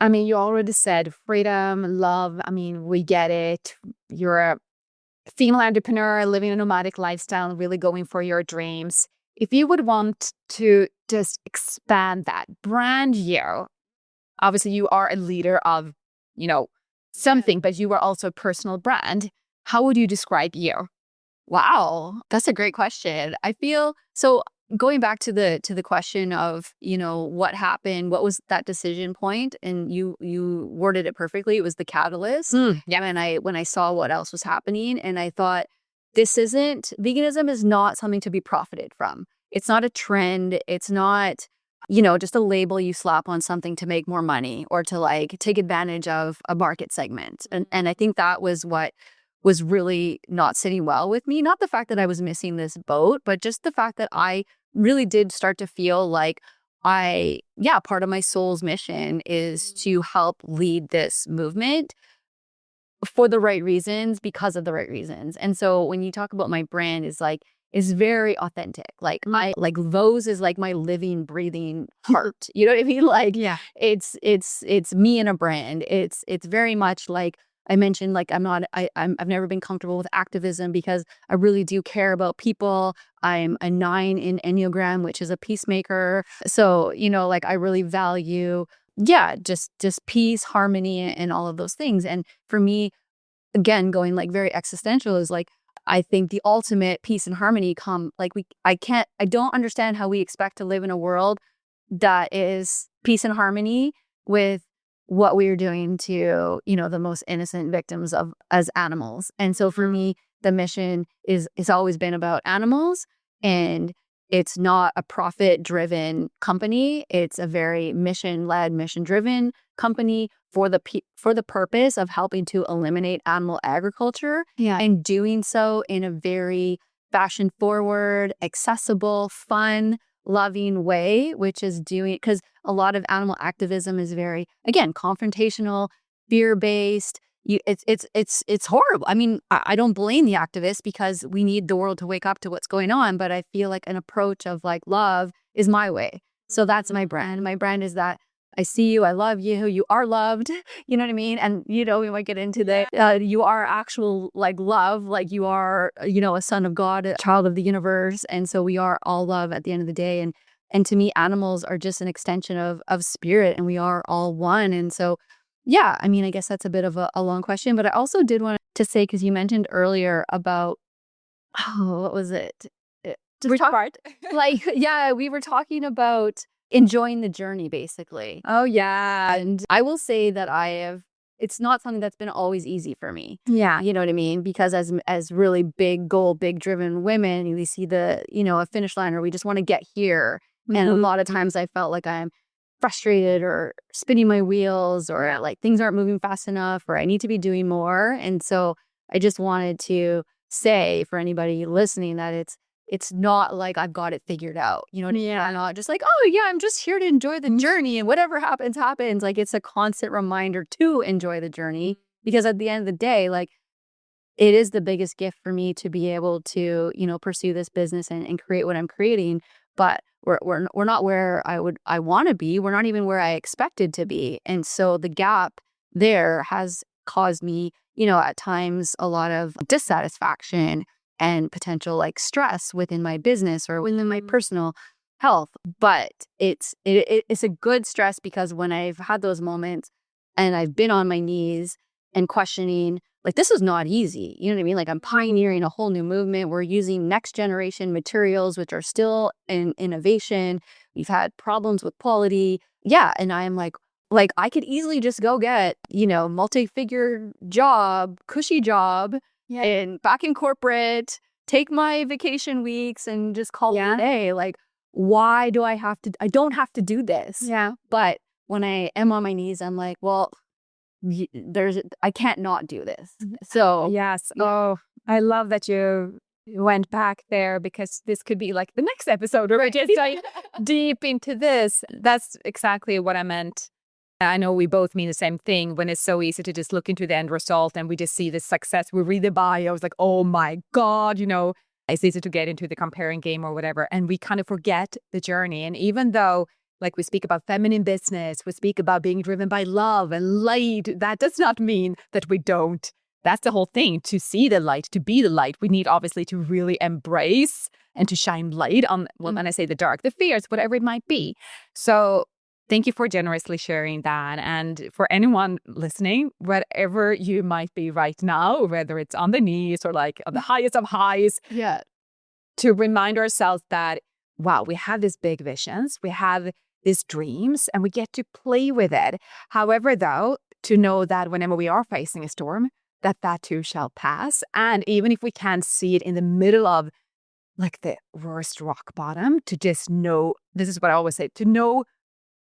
Speaker 2: You already said freedom, love. We get it. You're a female entrepreneur living a nomadic lifestyle, really going for your dreams. If you would want to just expand that, brand you. Obviously, you are a leader of, something, but you are also a personal brand. How would you describe you?
Speaker 1: Wow, that's a great question. I feel so. Going back to the question of, what happened, what was that decision point, and you worded it perfectly. It was the catalyst.
Speaker 2: Yeah.
Speaker 1: When I saw what else was happening, and I thought, veganism is not something to be profited from. It's not a trend. It's not, just a label you slap on something to make more money or to take advantage of a market segment. And I think that was what was really not sitting well with me. Not the fact that I was missing this boat, but just the fact that I really did start to feel like part of my soul's mission is to help lead this movement for the right reasons, because of the right reasons. And so when you talk about my brand is very authentic. Voes is like my living, breathing heart. You know what I mean?
Speaker 2: Yeah.
Speaker 1: It's me and a brand. It's very much like I mentioned, I've never been comfortable with activism because I really do care about people. I'm a 9 in Enneagram, which is a peacemaker. So, I really value, just peace, harmony, and all of those things. And for me, again, going very existential is I think the ultimate peace and harmony I don't understand how we expect to live in a world that is peace and harmony with what we are doing to, the most innocent victims as animals. And so for me, the mission is always been about animals, and it's not a profit-driven company. It's a very mission-led, mission-driven company for the purpose of helping to eliminate animal agriculture, and doing so in a very fashion-forward, accessible, fun, loving way, which is because a lot of animal activism is very, again, confrontational, fear-based. It's horrible. I don't blame the activists because we need the world to wake up to what's going on, but I feel like an approach of love is my way. So that's my brand. My brand is that I see you, I love you, you are loved, you know what I mean? And, we might get into you are actual love, you are, a son of God, a child of the universe. And so we are all love at the end of the day. And to me, animals are just an extension of spirit, and we are all one. And so, I guess that's a bit of a long question, but I also did want to say, because you mentioned earlier about, what was it?
Speaker 2: Which part?
Speaker 1: We were talking about enjoying the journey, basically.
Speaker 2: Oh, yeah.
Speaker 1: And I will say that it's not something that's been always easy for me.
Speaker 2: Yeah.
Speaker 1: You know what I mean? Because as really big goal, big driven women, we see a finish line, or we just want to get here. And a lot of times I felt like I'm frustrated or spinning my wheels, or things aren't moving fast enough, or I need to be doing more. And so I just wanted to say for anybody listening that it's not like I've got it figured out. You know what I mean?
Speaker 2: Yeah.
Speaker 1: I'm not just I'm just here to enjoy the journey, and whatever happens, happens. It's a constant reminder to enjoy the journey, because at the end of the day, it is the biggest gift for me to be able to, pursue this business and create what I'm creating. But we're not where I want to be. We're not even where I expected to be. And so the gap there has caused me, at times a lot of dissatisfaction and potential stress within my business or within my personal health. But it's a good stress, because when I've had those moments and I've been on my knees and questioning, like, this is not easy. You know what I mean? Like, I'm pioneering a whole new movement. We're using next generation materials, which are still in innovation. We've had problems with quality. Yeah. And I'm like, I could easily just go get, multi-figure job, cushy job, and back in corporate, take my vacation weeks and just call it a day. Like, why do I have to? I don't have to do this.
Speaker 2: Yeah.
Speaker 1: But when I am on my knees, I'm like, well, I can't not do this. So
Speaker 2: yes. Oh, I love that you went back there, because this could be like the next episode where we just dive deep into this. That's exactly what I meant. I know we both mean the same thing, when it's so easy to just look into the end result and we just see the success. We read the bio. It's like, oh my God, it's easy to get into the comparing game or whatever. And we kind of forget the journey. And even though, like, we speak about feminine business, we speak about being driven by love and light, that does not mean that we don't. That's the whole thing. To see the light, to be the light, we need obviously to really embrace and to shine light on, well, when I say the dark, the fears, whatever it might be. So thank you for generously sharing that. And for anyone listening, wherever you might be right now, whether it's on the knees or like on the highest of highs, to remind ourselves that, wow, we have these big visions, we have these dreams, and we get to play with it. However, though, to know that whenever we are facing a storm, that too shall pass. And even if we can't see it in the middle of like the worst rock bottom, to just know, this is what I always say, to know,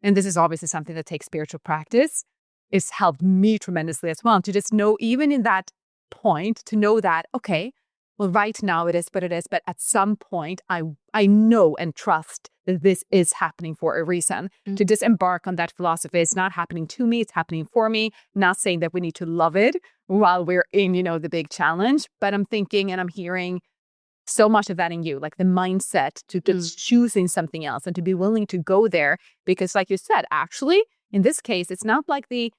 Speaker 2: and this is obviously something that takes spiritual practice, it's helped me tremendously as well, to just know, even in that point, to know that, okay, well, right now it is what it is, but at some point I know and trust that this is happening for a reason. To disembark on that philosophy. It's not happening to me, it's happening for me. Not saying that we need to love it while we're in, the big challenge, but I'm thinking and I'm hearing so much of that in you, like the mindset to just choosing something else and to be willing to go there. Because like you said, actually, in this case, it's not like the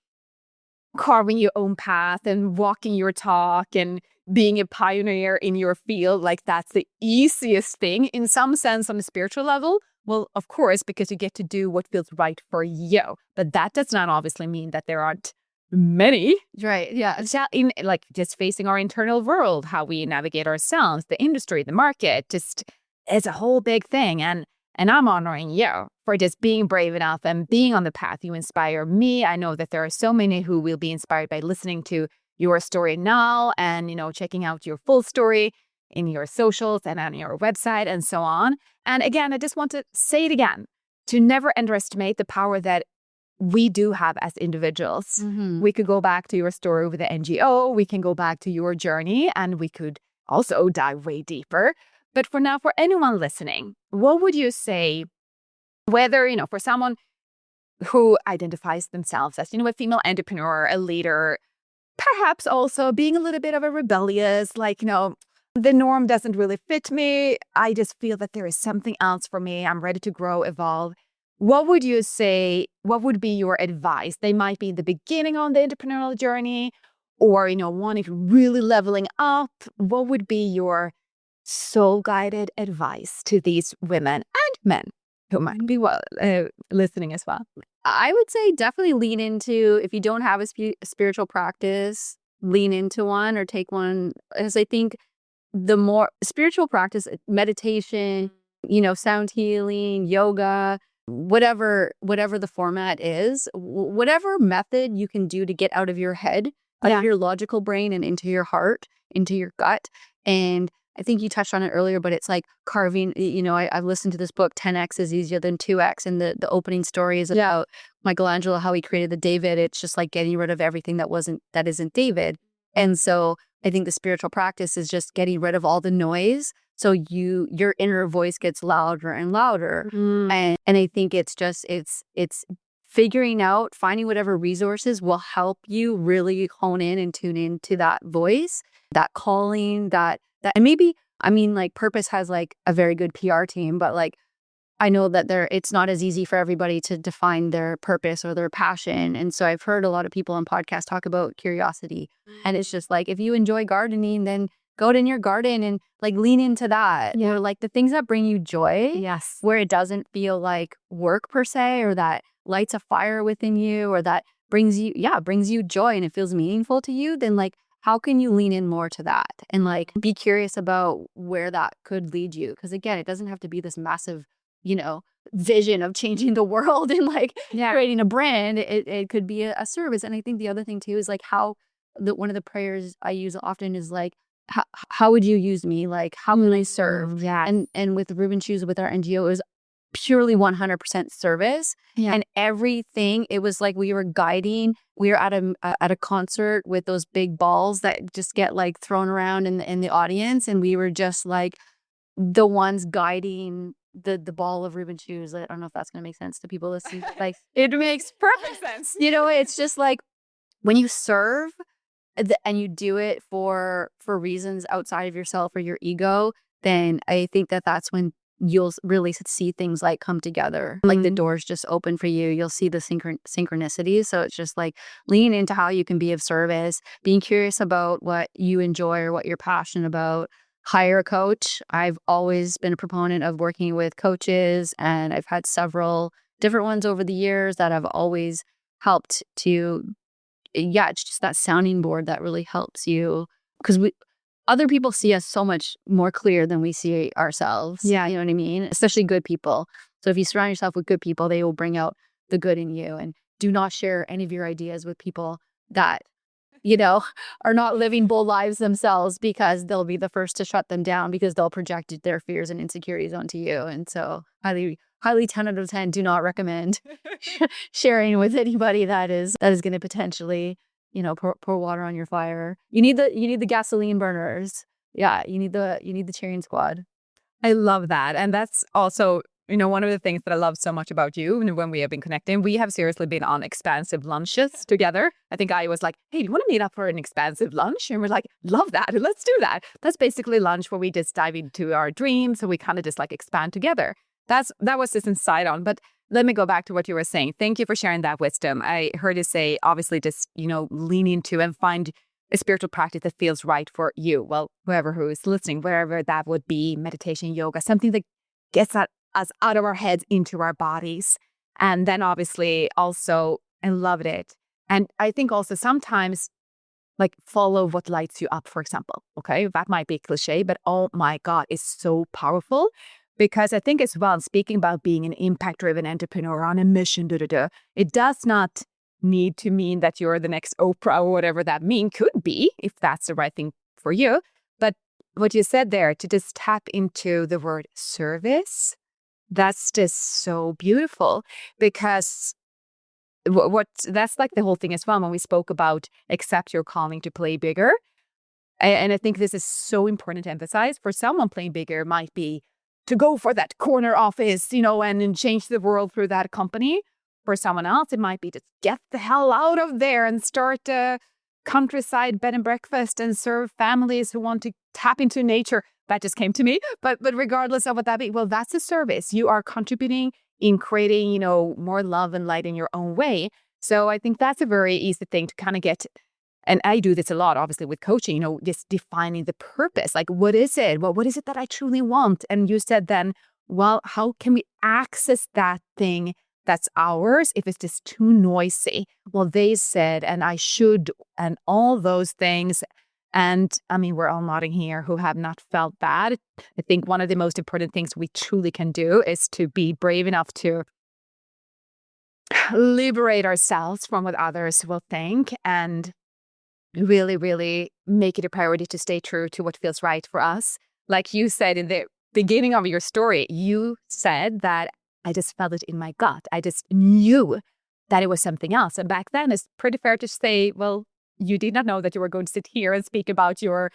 Speaker 2: carving your own path and walking your talk and being a pioneer in your field, like that's the easiest thing in some sense on a spiritual level. Well, of course, because you get to do what feels right for you. But that does not obviously mean that there aren't many.
Speaker 1: Right. Yeah.
Speaker 2: In like just facing our internal world, how we navigate ourselves, the industry, the market, just it's a whole big thing. And I'm honoring you for just being brave enough and being on the path. You inspire me. I know that there are so many who will be inspired by listening to your story now and, checking out your full story in your socials and on your website and so on. And again, I just want to say it again, to never underestimate the power that we do have as individuals. We could go back to your story with the NGO. We can go back to your journey, and we could also dive way deeper. But for now, for anyone listening, what would you say, whether, for someone who identifies themselves as, a female entrepreneur, a leader, perhaps also being a little bit of a rebellious, like, the norm doesn't really fit me. I just feel that there is something else for me. I'm ready to grow, evolve. What would you say, what would be your advice? They might be in the beginning on the entrepreneurial journey or, wanting to really leveling up. What would be your soul-guided advice to these women and men who might be listening as well?
Speaker 1: I would say definitely lean into, if you don't have a spiritual practice, lean into one or take one. As I think the more spiritual practice, meditation, sound healing, yoga, whatever the format is, whatever method you can do to get out of your head, out of your logical brain and into your heart, into your gut. And I think you touched on it earlier, but it's like carving, I've listened to this book, 10X is easier than 2X. And the opening story is about Michelangelo, how he created the David. It's just like getting rid of everything that isn't David. And so I think the spiritual practice is just getting rid of all the noise. So your inner voice gets louder and louder. And I think it's figuring out, finding whatever resources will help you really hone in and tune into that voice, that calling, and maybe, like purpose has like a very good PR team, but like, I know that it's not as easy for everybody to define their purpose or their passion. And so I've heard a lot of people on podcasts talk about curiosity. And it's just like, if you enjoy gardening, then go in your garden and like lean into that.
Speaker 2: Yeah.
Speaker 1: Or like the things that bring you joy,
Speaker 2: Yes.
Speaker 1: where it doesn't feel like work per se, or that lights a fire within you, or that brings you joy and it feels meaningful to you, then like how can you lean in more to that and like be curious about where that could lead you? Because again, it doesn't have to be this massive, vision of changing the world and like creating a brand. It could be a service. And I think the other thing too is like one of the prayers I use often is like, how would you use me? Like, how can I serve? And with Ruben Shoes, with our NGO, it was purely 100% service. And everything, it was like we were at a concert with those big balls that just get like thrown around in the audience, and we were just like the ones guiding the ball of Ruben Shoes. I don't know if that's going to make sense to people listening. Like,
Speaker 2: it makes perfect sense.
Speaker 1: It's just like when you serve and you do it for reasons outside of yourself or your ego, then I think that's when you'll really see things like come together. Like the doors just open for you. You'll see the synchronicities. So it's just like lean into how you can be of service, being curious about what you enjoy or what you're passionate about. Hire a coach. I've always been a proponent of working with coaches, and I've had several different ones over the years that have always helped to, it's just that sounding board that really helps you, because other people see us so much more clear than we see ourselves.
Speaker 2: Yeah.
Speaker 1: You know what I mean? Especially good people. So if you surround yourself with good people, they will bring out the good in you. And do not share any of your ideas with people that, are not living bold lives themselves, because they'll be the first to shut them down because they'll project their fears and insecurities onto you. And so highly 10 out of 10 do not recommend sharing with anybody that is going to potentially pour water on your fire. You need the gasoline burners. Yeah, you need the cheering squad.
Speaker 2: I love that. And that's also, one of the things that I love so much about you. And when we have been connecting, we have seriously been on expansive lunches together. I think I was like, hey, do you want to meet up for an expansive lunch? And we're like, love that. Let's do that. That's basically lunch where we just dive into our dreams. So we kind of just like expand together. That was just inside on. But let me go back to what you were saying. Thank you for sharing that wisdom. I heard you say, obviously, just, lean into and find a spiritual practice that feels right for you. Well, whoever who is listening, wherever that would be, meditation, yoga, something that gets us out of our heads into our bodies. And then obviously also, I loved it. And I think also sometimes like follow what lights you up, for example. Okay, that might be cliche, but oh my God, it's so powerful. Because I think as well, speaking about being an impact-driven entrepreneur on a mission, it does not need to mean that you're the next Oprah or whatever that mean. Could be, if that's the right thing for you. But what you said there, to just tap into the word service, that's just so beautiful. Because that's like the whole thing as well when we spoke about accept your calling to play bigger. And I think this is so important to emphasize. For someone, playing bigger might be to go for that corner office, and change the world through that company. For someone else, it might be to get the hell out of there and start a countryside bed and breakfast and serve families who want to tap into nature. That just came to me. But regardless of what that be, well, that's a service. You are contributing in creating, more love and light in your own way. So I think that's a very easy thing to kind of get. And I do this a lot, obviously, with coaching, just defining the purpose. Like, what is it? Well, what is it that I truly want? And you said then, well, how can we access that thing that's ours if it's just too noisy? Well, they said, and I should, and all those things. And I mean, we're all nodding here who have not felt that. I think one of the most important things we truly can do is to be brave enough to liberate ourselves from what others will think and really, really make it a priority to stay true to what feels right for us. Like you said in the beginning of your story, you said that I just felt it in my gut. I just knew that it was something else. And back then, it's pretty fair to say, well, you did not know that you were going to sit here and speak about your,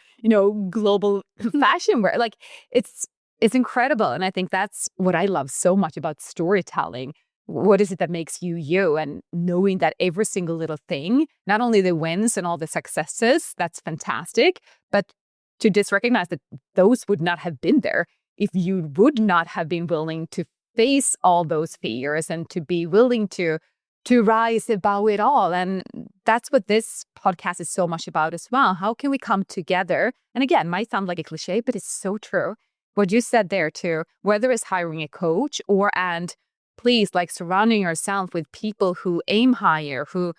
Speaker 2: global fashion wear. Like it's incredible. And I think that's what I love so much about storytelling. What is it that makes you you? And knowing that every single little thing, not only the wins and all the successes, that's fantastic, but to just recognize that those would not have been there if you would not have been willing to face all those fears and to be willing to to rise above it all. And that's what this podcast is so much about as well. How can we come together? And again, might sound like a cliche, but it's so true. What you said there too, whether it's hiring a coach and please like surrounding yourself with people who aim higher, who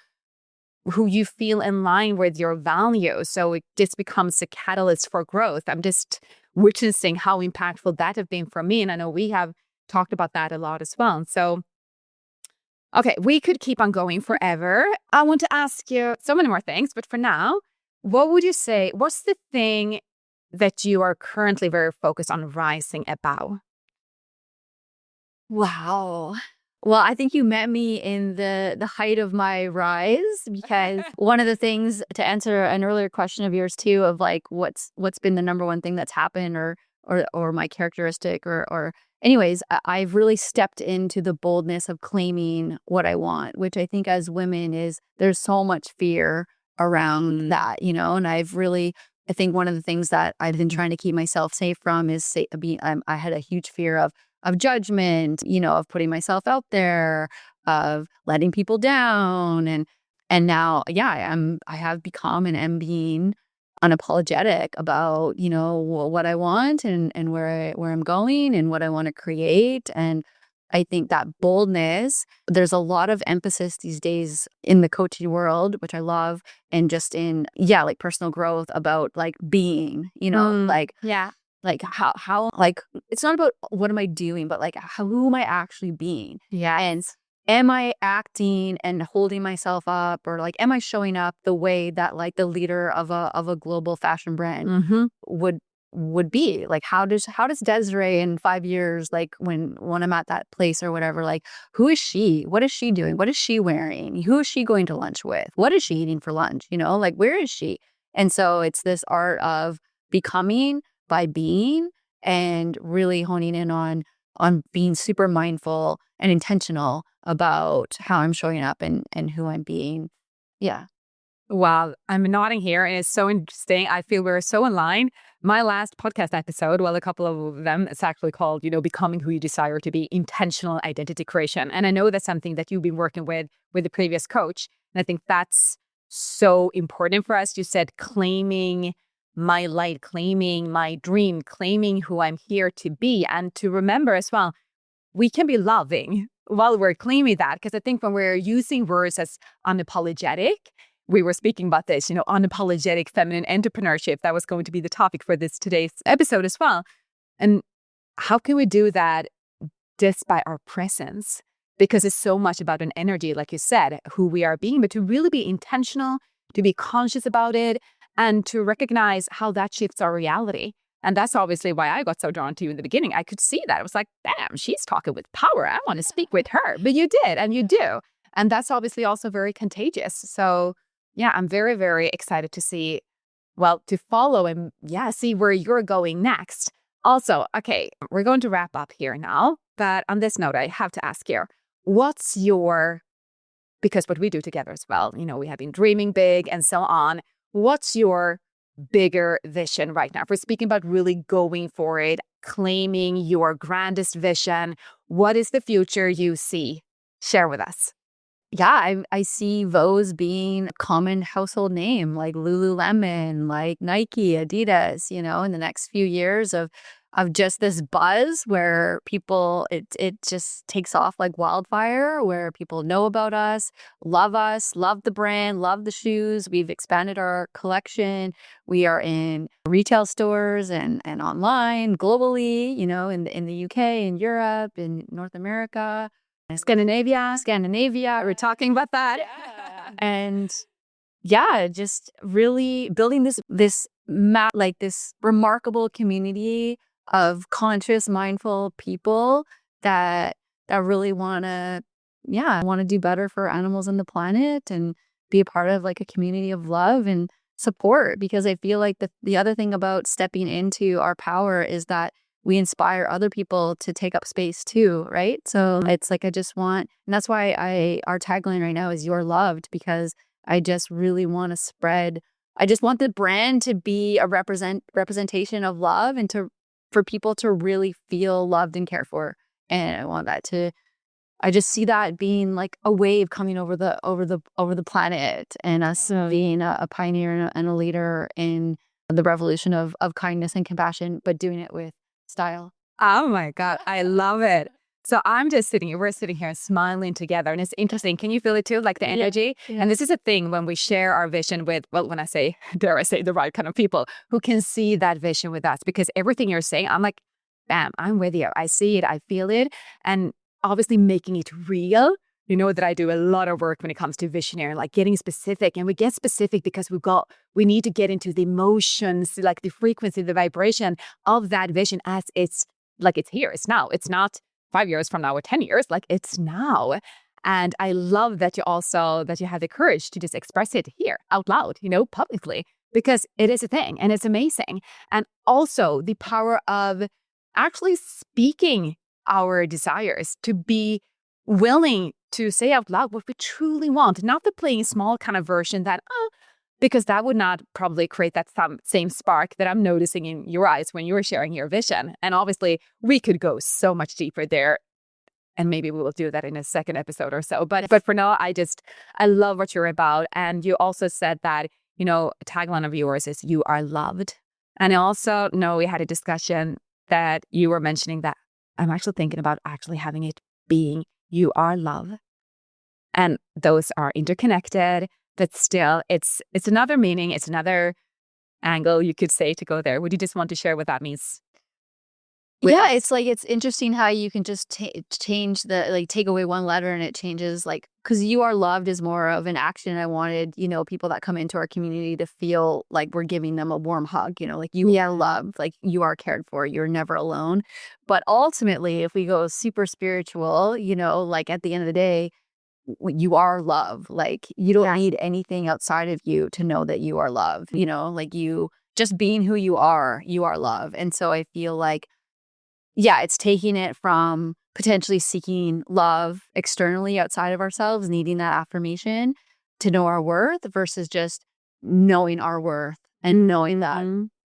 Speaker 2: you feel in line with your values. So this becomes a catalyst for growth. I'm just witnessing how impactful that have been for me. And I know we have talked about that a lot as well. So okay, we could keep on going forever. I want to ask you so many more things, but for now, what would you say, what's the thing that you are currently very focused on rising above?
Speaker 1: Wow. Well, I think you met me in the height of my rise, because one of the things, to answer an earlier question of yours too, of like what's been the number one thing that's happened, or my characteristic, or anyways, I've really stepped into the boldness of claiming what I want, which I think as women there's so much fear around that, and I think one of the things that I've been trying to keep myself safe from is I had a huge fear of judgment, of putting myself out there, of letting people down. And now, yeah, I have become and am being unapologetic about, what I want, and where I'm going and what I want to create. And I think that boldness, there's a lot of emphasis these days in the coaching world, which I love, and just in, like personal growth, about like being,
Speaker 2: Yeah.
Speaker 1: like how like it's not about what am I doing, but like who am I actually being?
Speaker 2: Yeah.
Speaker 1: And am I acting and holding myself up, or like am I showing up the way that like the leader of a global fashion brand would be? Like how does Desiree in 5 years, like when I'm at that place or whatever, like who is she? What is she doing? What is she wearing? Who is she going to lunch with? What is she eating for lunch? Like where is she? And so it's this art of becoming by being, and really honing in on being super mindful and intentional about how I'm showing up and who I'm being. Yeah.
Speaker 2: Wow, I'm nodding here, and it's so interesting. I feel we're so in line. My last podcast episode, well, a couple of them, it's actually called, Becoming Who You Desire to Be, Intentional Identity Creation. And I know that's something that you've been working with the previous coach. And I think that's so important for us. You said claiming my light, claiming my dream, claiming who I'm here to be, and to remember as well, we can be loving while we're claiming that. Because I think when we're using words as unapologetic, we were speaking about this, unapologetic feminine entrepreneurship. That was going to be the topic for today's episode as well. And how can we do that just by our presence? Because it's so much about an energy, like you said, who we are being, but to really be intentional, to be conscious about it, and to recognize how that shifts our reality. And that's obviously why I got so drawn to you in the beginning. I could see that. I was like, damn, she's talking with power. I want to speak with her. But you did, and you do. And that's obviously also very contagious. So yeah, I'm very, very excited to see, to follow and see where you're going next. Also, okay, we're going to wrap up here now. But on this note, I have to ask you, because what we do together as well, we have been dreaming big and so on. What's your bigger vision right now? If we're speaking about really going for it, claiming your grandest vision, what is the future you see? Share with us.
Speaker 1: Yeah, I see Voes being a common household name, like Lululemon, like Nike, Adidas, in the next few years of just this buzz where it just takes off like wildfire, where people know about us, love the brand, love the shoes. We've expanded our collection. We are in retail stores and online globally, in the UK, in Europe, in North America. Scandinavia, we're talking about that.
Speaker 2: Yeah.
Speaker 1: And just really building this remarkable community of conscious, mindful people that really want to do better for animals and the planet, and be a part of like a community of love and support. Because I feel like the other thing about stepping into our power is that we inspire other people to take up space too, right? So it's like, and that's why our tagline right now is "You're Loved," because I just really want to spread. I just want the brand to be a representation of love, and for people to really feel loved and cared for. And I want that to I just see that being like a wave coming over the planet, and us being a pioneer and a leader in the revolution of kindness and compassion, but doing it with style.
Speaker 2: Oh my God, I love it. So I'm just we're sitting here smiling together, and it's interesting. Can you feel it too? Like the energy?
Speaker 1: Yeah.
Speaker 2: And this is a thing when we share our vision with, well, when I say, dare I say, the right kind of people who can see that vision with us, because everything you're saying, I'm like, bam, I'm with you. I see it, I feel it. And obviously making it real. You know that I do a lot of work when it comes to visionary, like getting specific. And we get specific because we need to get into the emotions, like the frequency, the vibration of that vision as it's here, it's now. It's not 5 years from now or 10 years, like it's now. And I love that you have the courage to just express it here out loud, publicly, because it is a thing and it's amazing. And also the power of actually speaking our desires, to be willing to say out loud what we truly want, not the playing small kind of version that, because that would not probably create that same spark that I'm noticing in your eyes when you're sharing your vision. And obviously, we could go so much deeper there. And maybe we will do that in a second episode or so. But for now, I love what you're about. And you also said that, a tagline of yours is "You are loved." And I also know we had a discussion that you were mentioning that I'm actually thinking about actually having it being "You are love." And those are interconnected, but still it's another meaning. It's another angle you could say to go there. Would you just want to share what that means?
Speaker 1: Yeah, it's like, it's interesting how you can just change take away one letter and it changes, like, because "you are loved" is more of an action. I wanted, people that come into our community to feel like we're giving them a warm hug, like you are loved, like you are cared for, you're never alone. But ultimately, if we go super spiritual, like at the end of the day, you are love. Like you don't need anything outside of you to know that you are love, like you just being who you are love. And so I feel like, yeah, it's taking it from potentially seeking love externally outside of ourselves, needing that affirmation to know our worth, versus just knowing our worth and knowing that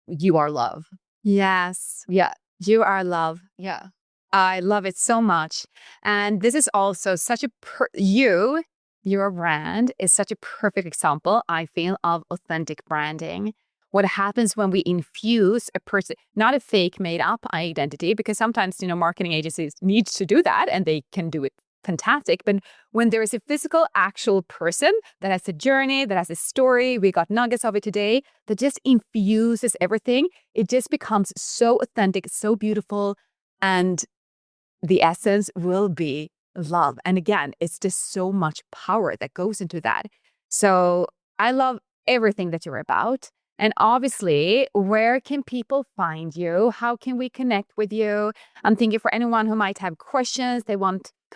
Speaker 1: you are love.
Speaker 2: Yes.
Speaker 1: Yeah.
Speaker 2: You are love.
Speaker 1: Yeah.
Speaker 2: I love it so much. And this is also such a, your brand is such a perfect example, I feel, of authentic branding. What happens when we infuse a person, not a fake made up identity, because sometimes, marketing agencies need to do that and they can do it fantastic. But when there is a physical, actual person that has a journey, that has a story, we got nuggets of it today, that just infuses everything, it just becomes so authentic, so beautiful. And the essence will be love. And again, it's just so much power that goes into that. So I love everything that you're about. And obviously, where can people find you? How can we connect with you? I'm thinking for anyone who might have questions,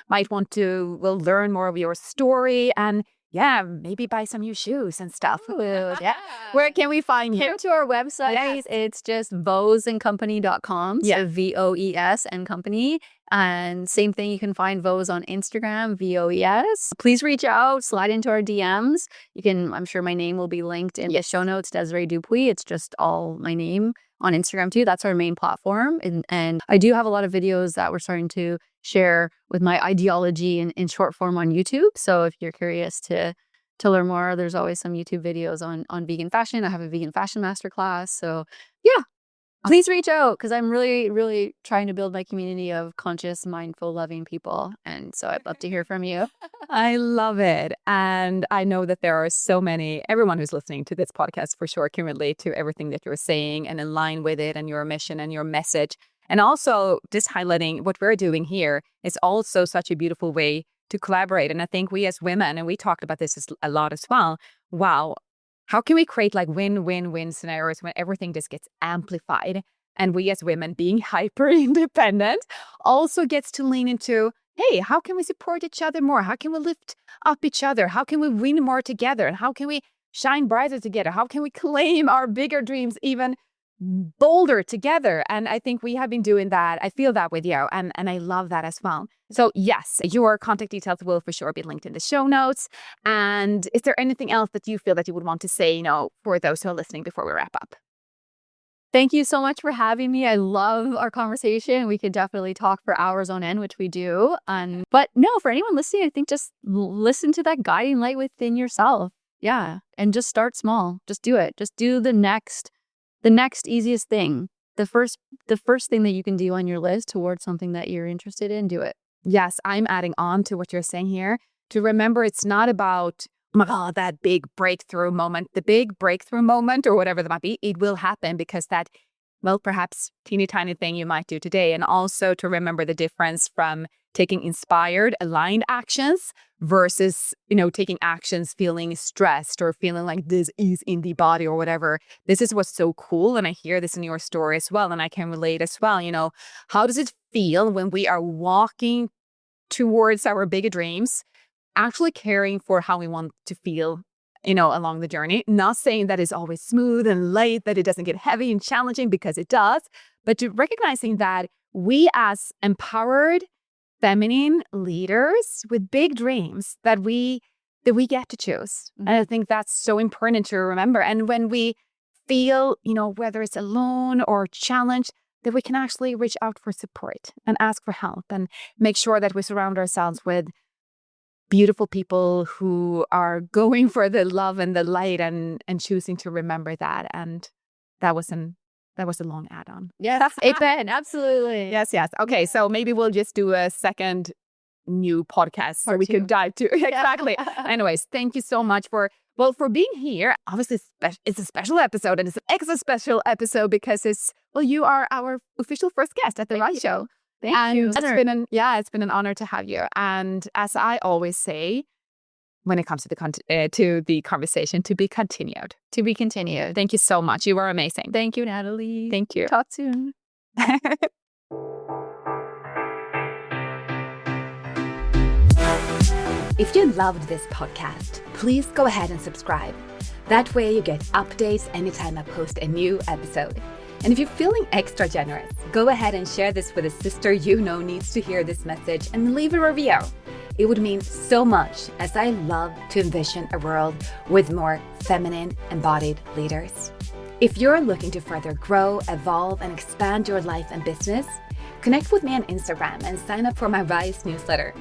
Speaker 2: might want to learn more of your story, and maybe buy some new shoes and stuff.
Speaker 1: Yeah.
Speaker 2: Where can we find you?
Speaker 1: Come to our website.
Speaker 2: Yes.
Speaker 1: It's just voesandcompany.com. So VOES and company. And same thing, you can find Voes on Instagram, VOES. Please reach out, slide into our DMs. I'm sure my name will be linked in the show notes, Desirée Dupuis. It's just all my name on Instagram too. That's our main platform. And I do have a lot of videos that we're starting to share with my ideology in short form on YouTube. So if you're curious to learn more, there's always some YouTube videos on vegan fashion. I have a vegan fashion masterclass. So yeah, please reach out, because I'm really, really trying to build my community of conscious, mindful, loving people. And so I'd love to hear from you.
Speaker 2: I love it. And I know that there are so many, everyone who's listening to this podcast for sure can relate to everything that you're saying and in line with it and your mission and your message. And also just highlighting what we're doing here is also such a beautiful way to collaborate. And I think we as women, and we talked about this a lot as well, wow, how can we create like win-win-win scenarios when everything just gets amplified? And we as women, being hyper independent, also gets to lean into, hey, how can we support each other more? How can we lift up each other? How can we win more together? And how can we shine brighter together? How can we claim our bigger dreams even bolder together? And I think we have been doing that. I feel that with you. And I love that as well. So yes, your contact details will for sure be linked in the show notes. And is there anything else that you feel that you would want to say, for those who are listening before we wrap up?
Speaker 1: Thank you so much for having me. I love our conversation. We could definitely talk for hours on end, which we do. But no, for anyone listening, I think just listen to that guiding light within yourself. Yeah. And just start small. Just do it. Just do the next easiest thing. The first thing that you can do on your list towards something that you're interested in, do it.
Speaker 2: Yes, I'm adding on to what you're saying here to remember it's not about, oh my God, that big breakthrough moment. The big breakthrough moment or whatever that might be, it will happen because that, well, perhaps teeny tiny thing you might do today. And also to remember the difference from taking inspired, aligned actions versus, taking actions feeling stressed or feeling like this is in the body or whatever. This is what's so cool. And I hear this in your story as well. And I can relate as well. How does it feel when we are walking towards our bigger dreams, actually caring for how we want to feel, along the journey? Not saying that it's always smooth and light, that it doesn't get heavy and challenging, because it does, but to recognizing that we as empowered feminine leaders with big dreams that we get to choose. Mm-hmm. And I think that's so important to remember. And when we feel, whether it's alone or challenged, that we can actually reach out for support and ask for help and make sure that we surround ourselves with beautiful people who are going for the love and the light and choosing to remember that. And that was a long add-on.
Speaker 1: Yes, amen. Absolutely.
Speaker 2: Yes. Okay, so maybe we'll just do a second new podcast so we could dive to exactly. Anyways, thank you so much for being here. Obviously, it's a special episode, and it's an extra special episode because you are our official first guest at the Rise Show.
Speaker 1: Thank you.
Speaker 2: It's been an honor to have you. And as I always say, when it comes to the conversation, to be continued.
Speaker 1: To be continued.
Speaker 2: Thank you so much. You were amazing.
Speaker 1: Thank you, Natalie.
Speaker 2: Thank you.
Speaker 1: Talk soon.
Speaker 3: If you loved this podcast, please go ahead and subscribe. That way you get updates anytime I post a new episode. And if you're feeling extra generous, go ahead and share this with a sister needs to hear this message and leave a review. It would mean so much, as I love to envision a world with more feminine, embodied leaders. If you're looking to further grow, evolve, and expand your life and business, connect with me on Instagram and sign up for my Rise newsletter.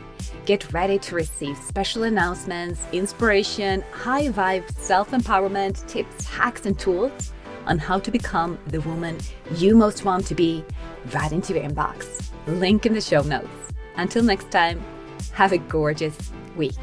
Speaker 3: Get ready to receive special announcements, inspiration, high vibe self-empowerment, tips, hacks, and tools on how to become the woman you most want to be right into your inbox. Link in the show notes. Until next time, have a gorgeous week.